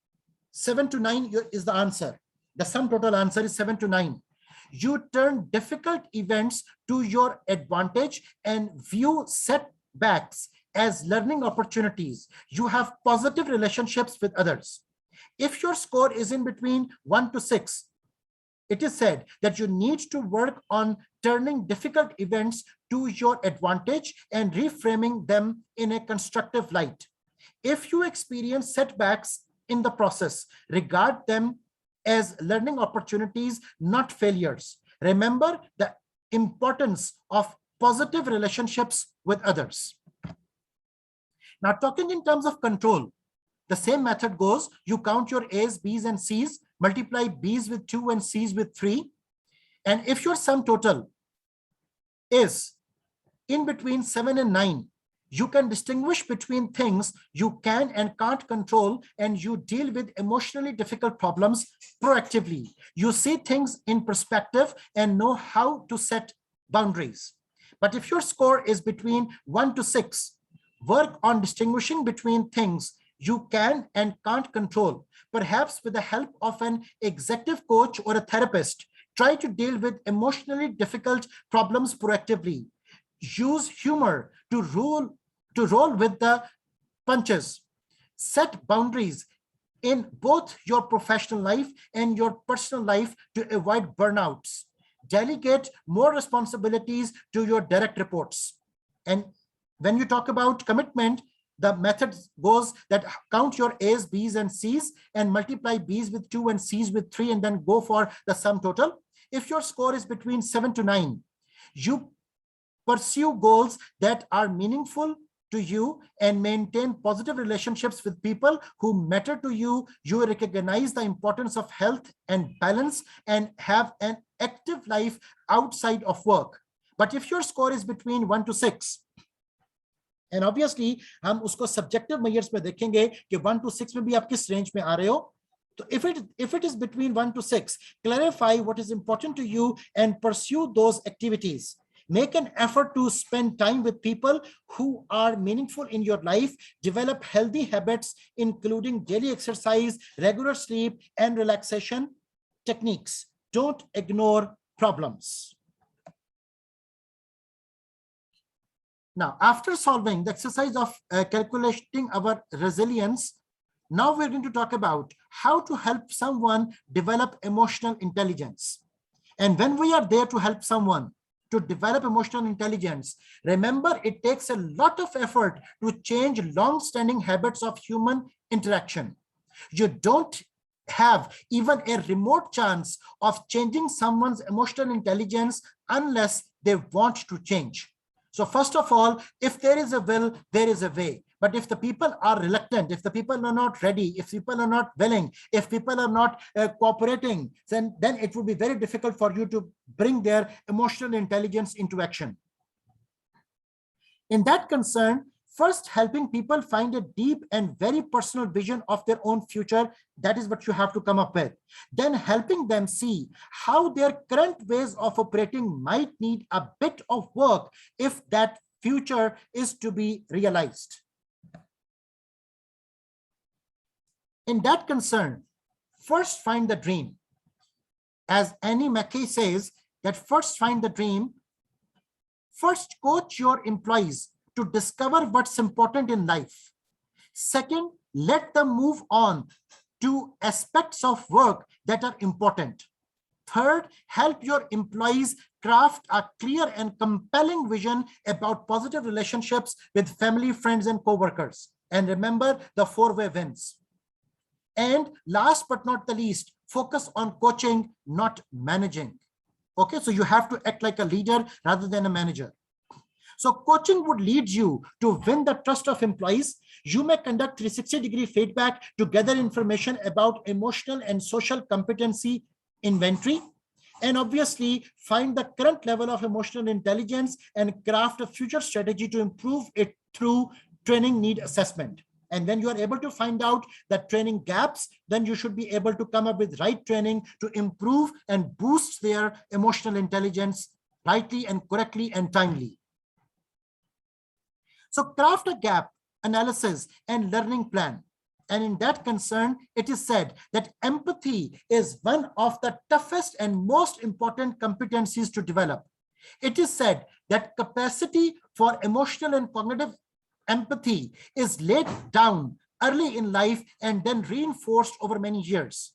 7 to 9 is the answer. The sum total answer is 7 to 9. You turn difficult events to your advantage and view setbacks as learning opportunities. You have positive relationships with others. If your score is in between 1 to 6, it is said that you need to work on turning difficult events to your advantage and reframing them in a constructive light. If you experience setbacks in the process, regard them as learning opportunities, not failures. Remember the importance of positive relationships with others. Now, talking in terms of control, the same method goes: you count your A's, B's, and C's, multiply B's with 2 and C's with 3. And if your sum total is in between 7 and 9, you can distinguish between things you can and can't control, and you deal with emotionally difficult problems proactively. You see things in perspective and know how to set boundaries. But if your score is between 1 to 6, work on distinguishing between things you can and can't control. Perhaps with the help of an executive coach or a therapist, try to deal with emotionally difficult problems proactively. Use humor to roll with the punches. Set boundaries in both your professional life and your personal life to avoid burnouts. Delegate more responsibilities to your direct reports. And when you talk about commitment, the method goes that count your A's, B's, and C's and multiply B's with 2 and C's with 3, and then go for the sum total. If your score is between 7 to 9, you pursue goals that are meaningful to you and maintain positive relationships with people who matter to you. You recognize the importance of health and balance and have an active life outside of work. But if your score is between 1 to 6, and obviously हम उसको subjective measures पे देखेंगे कि 1 to 6 में भी आप किस range में आ रहे हो. So if it is between 1 to 6, clarify what is important to you and pursue those activities. Make an effort to spend time with people who are meaningful in your life. Develop healthy habits, including daily exercise, regular sleep, and relaxation techniques. Don't ignore problems. Now, after solving the exercise of calculating our resilience, now we're going to talk about how to help someone develop emotional intelligence. And when we are there to help someone to develop emotional intelligence, remember, it takes a lot of effort to change long-standing habits of human interaction. You don't have even a remote chance of changing someone's emotional intelligence unless they want to change. So first of all, if there is a will, there is a way. But if the people are reluctant, if the people are not ready, if people are not willing, if people are not cooperating, then it would be very difficult for you to bring their emotional intelligence into action. In that concern, First, helping people find a deep and very personal vision of their own future. That is what you have to come up with. Then helping them see how their current ways of operating might need a bit of work if that future is to be realized. In that concern, first find the dream. As Annie McKay says, that first find the dream. First, coach your employees to discover what's important in life. Second, let them move on to aspects of work that are important. Third, help your employees craft a clear and compelling vision about positive relationships with family, friends, and co-workers. And remember the four-way wins. And last but not the least, focus on coaching, not managing. Okay, so you have to act like a leader rather than a manager. So coaching would lead you to win the trust of employees. You may conduct 360-degree feedback to gather information about emotional and social competency inventory, and obviously find the current level of emotional intelligence and craft a future strategy to improve it through training need assessment. And when you are able to find out the training gaps, then you should be able to come up with right training to improve and boost their emotional intelligence rightly and correctly and timely. So craft a gap analysis and learning plan. And in that concern, it is said that empathy is one of the toughest and most important competencies to develop. It is said that capacity for emotional and cognitive empathy is laid down early in life and then reinforced over many years.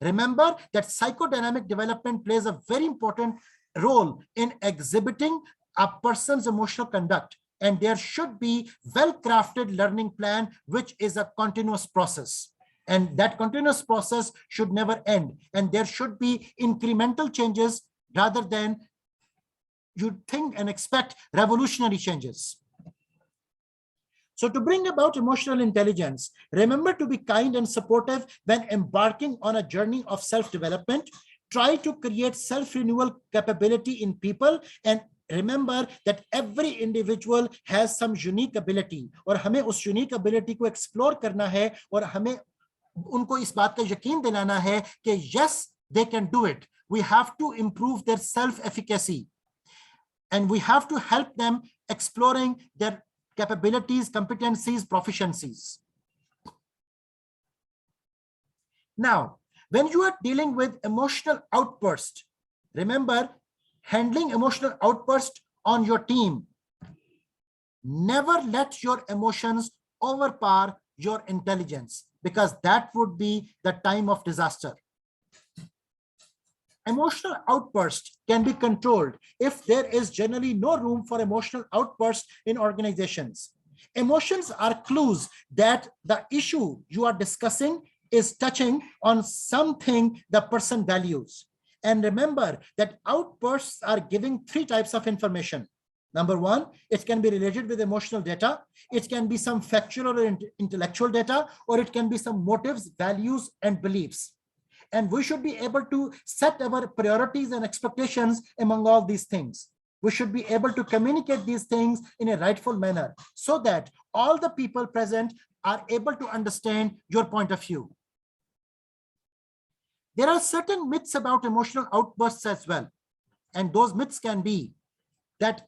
Remember that psychodynamic development plays a very important role in exhibiting a person's emotional conduct. And there should be well-crafted learning plan, which is a continuous process. And that continuous process should never end. And there should be incremental changes rather than you think and expect revolutionary changes. So to bring about emotional intelligence, remember to be kind and supportive when embarking on a journey of self-development. Try to create self-renewal capability in people, and remember that every individual has some unique ability, और हमें उस unique ability को explore करना है और हमें उनको इस बात का यकीन दिलाना है कि yes, they can do it. We have to improve their self-efficacy, and we have to help them exploring their capabilities, competencies, proficiencies. Now, when you are dealing with emotional outburst, remember handling emotional outburst on your team. Never let your emotions overpower your intelligence, because that would be the time of disaster. Emotional outburst can be controlled if there is generally no room for emotional outburst in organizations. Emotions are clues that the issue you are discussing is touching on something the person values. And remember that outbursts are giving three types of information. Number one, it can be related with emotional data. It can be some factual or intellectual data, or it can be some motives, values, and beliefs. And we should be able to set our priorities and expectations among all these things. We should be able to communicate these things in a rightful manner so that all the people present are able to understand your point of view. There are certain myths about emotional outbursts as well. And those myths can be that,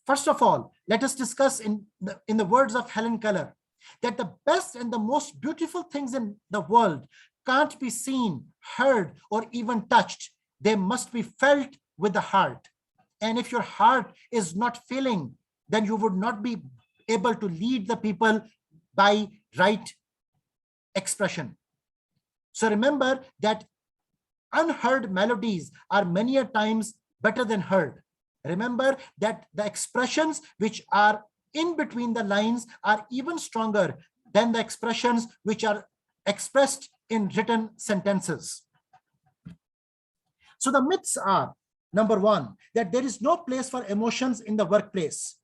first of all, let us discuss in the words of Helen Keller, that the best and the most beautiful things in the world can't be seen, heard, or even touched. They must be felt with the heart. And if your heart is not feeling, then you would not be able to lead the people by right expression. So remember that unheard melodies are many a times better than heard. Remember that the expressions which are in between the lines are even stronger than the expressions which are expressed in written sentences. So the myths are, number one, that there is no place for emotions in the workplace.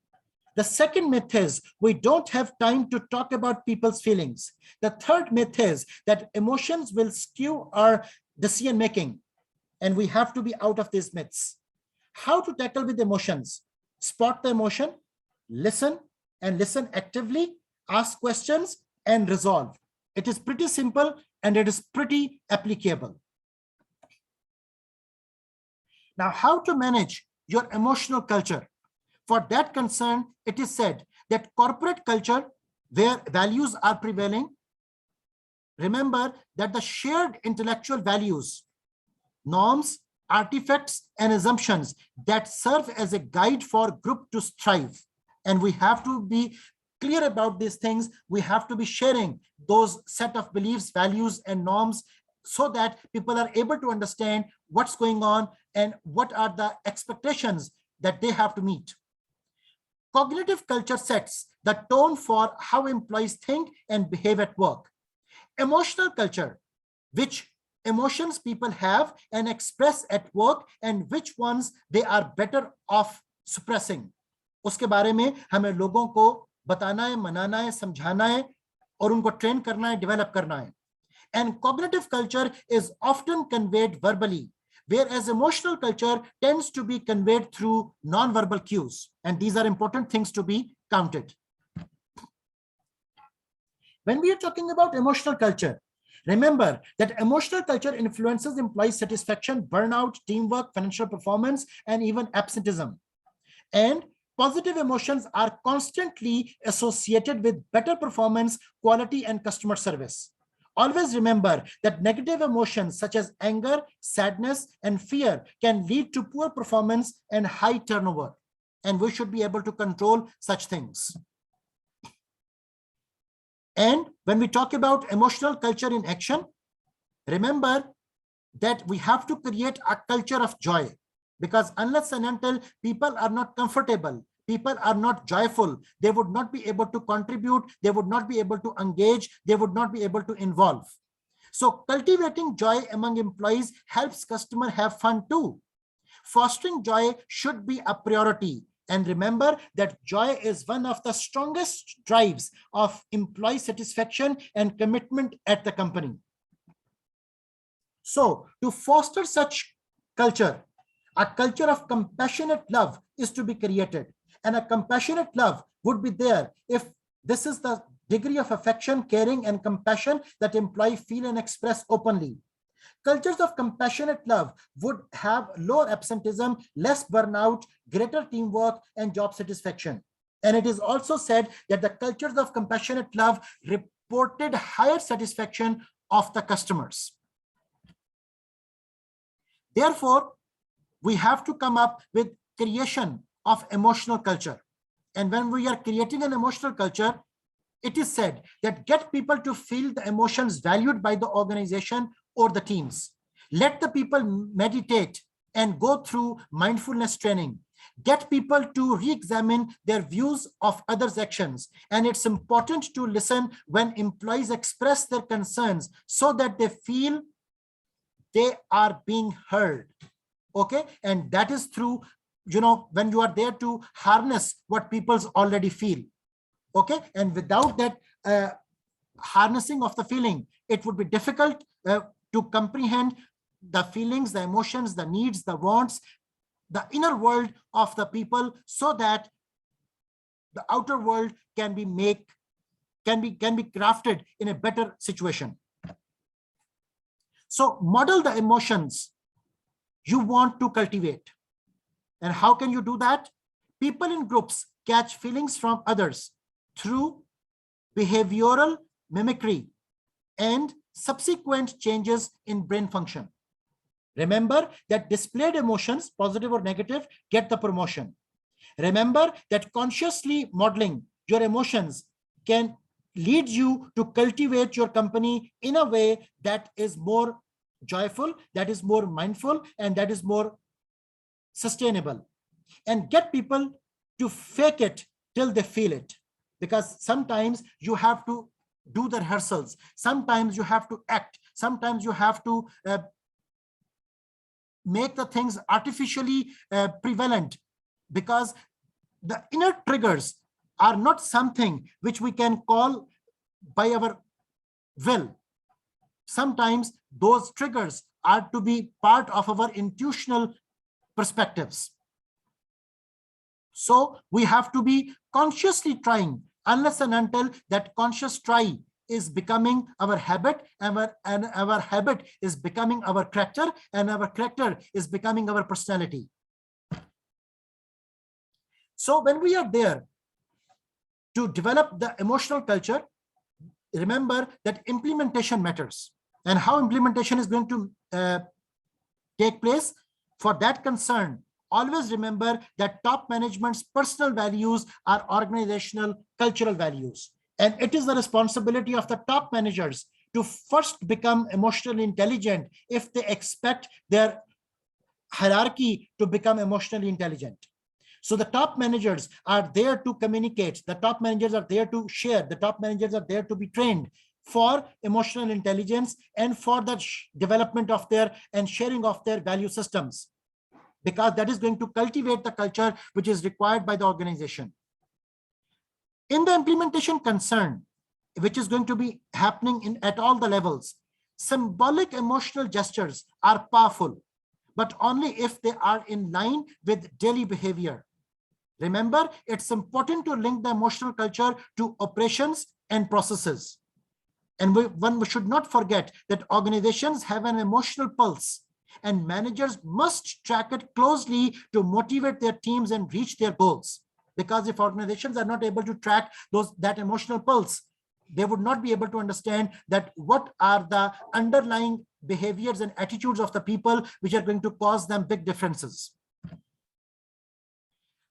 The second myth is we don't have time to talk about people's feelings. The third myth is that emotions will skew our decision making, and we have to be out of these myths. How to tackle with emotions? Spot the emotion, listen and listen actively, ask questions and resolve. It is pretty simple and it is pretty applicable. Now, how to manage your emotional culture? For that concern, it is said that corporate culture where values are prevailing, remember that the shared intellectual values, norms, artifacts, and assumptions that serve as a guide for group to strive. And we have to be clear about these things. We have to be sharing those set of beliefs, values, and norms so that people are able to understand what's going on and what are the expectations that they have to meet. Cognitive culture sets the tone for how employees think and behave at work. Emotional culture, which emotions people have and express at work and which ones they are better off suppressing. उसके बारे में हमें लोगों को बताना है, मनाना है, समझाना है और उनको ट्रेन करना है, डेवलप करना है. And cognitive culture is often conveyed verbally, whereas emotional culture tends to be conveyed through non-verbal cues. And these are important things to be counted. When we are talking about emotional culture, remember that emotional culture influences employee satisfaction, burnout, teamwork, financial performance, and even absenteeism. And positive emotions are constantly associated with better performance, quality, and customer service. Always remember that negative emotions such as anger, sadness, and fear can lead to poor performance and high turnover. And we should be able to control such things. And when we talk about emotional culture in action, remember that we have to create a culture of joy, because unless and until people are not comfortable, people are not joyful, they would not be able to contribute, they would not be able to engage, they would not be able to involve. So cultivating joy among employees helps customers have fun too. Fostering joy should be a priority. And remember that joy is one of the strongest drives of employee satisfaction and commitment at the company. So to foster such culture, a culture of compassionate love is to be created. And a compassionate love would be there if this is the degree of affection, caring, and compassion that employees feel and express openly. Cultures of compassionate love would have lower absenteeism, less burnout, greater teamwork, and job satisfaction. And it is also said that the cultures of compassionate love reported higher satisfaction of the customers. Therefore, we have to come up with creation of emotional culture. And when we are creating an emotional culture, it is said that get people to feel the emotions valued by the organization or the teams. Let the people meditate and go through mindfulness training. Get people to re-examine their views of others' actions. And it's important to listen when employees express their concerns so that they feel they are being heard. Okay, and that is through, when you are there to harness what people's already feel. Okay, and without that harnessing of the feeling, it would be difficult to comprehend the feelings, the emotions, the needs, the wants, the inner world of the people, so that the outer world can be crafted in a better situation. So model the emotions you want to cultivate. And how can you do that? People in groups catch feelings from others through behavioral mimicry and subsequent changes in brain function. Remember that displayed emotions, positive or negative, get the promotion. Remember that consciously modeling your emotions can lead you to cultivate your company in a way that is more joyful, that is more mindful, and that is more sustainable. And get people to fake it till they feel it. Because sometimes you have to do the rehearsals. Sometimes you have to act. Sometimes you have to make the things artificially prevalent, because the inner triggers are not something which we can call by our will. Sometimes those triggers are to be part of our intuitional perspectives. So we have to be consciously trying, unless and until that conscious try is becoming our habit, and our habit is becoming our character, and our character is becoming our personality. So when we are there to develop the emotional culture, remember that implementation matters. And how implementation is going to take place? For that concern, always remember that top management's personal values are organizational cultural values. And it is the responsibility of the top managers to first become emotionally intelligent if they expect their hierarchy to become emotionally intelligent. So the top managers are there to communicate. The top managers are there to share. The top managers are there to be trained for emotional intelligence and for the development of their and sharing of their value systems, because that is going to cultivate the culture which is required by the organization. In the implementation concern, which is going to be happening at all the levels, symbolic emotional gestures are powerful, but only if they are in line with daily behavior. Remember, it's important to link the emotional culture to operations and processes. And one should not forget that organizations have an emotional pulse, and managers must track it closely to motivate their teams and reach their goals. Because if organizations are not able to track that emotional pulse, they would not be able to understand that what are the underlying behaviors and attitudes of the people which are going to cause them big differences.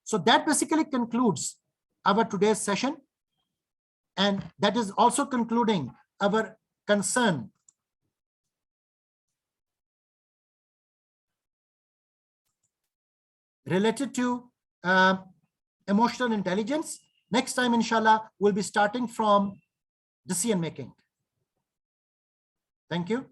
So that basically concludes our today's session. And that is also concluding our concern related to emotional intelligence. Next time, inshallah, we'll be starting from decision making. Thank you.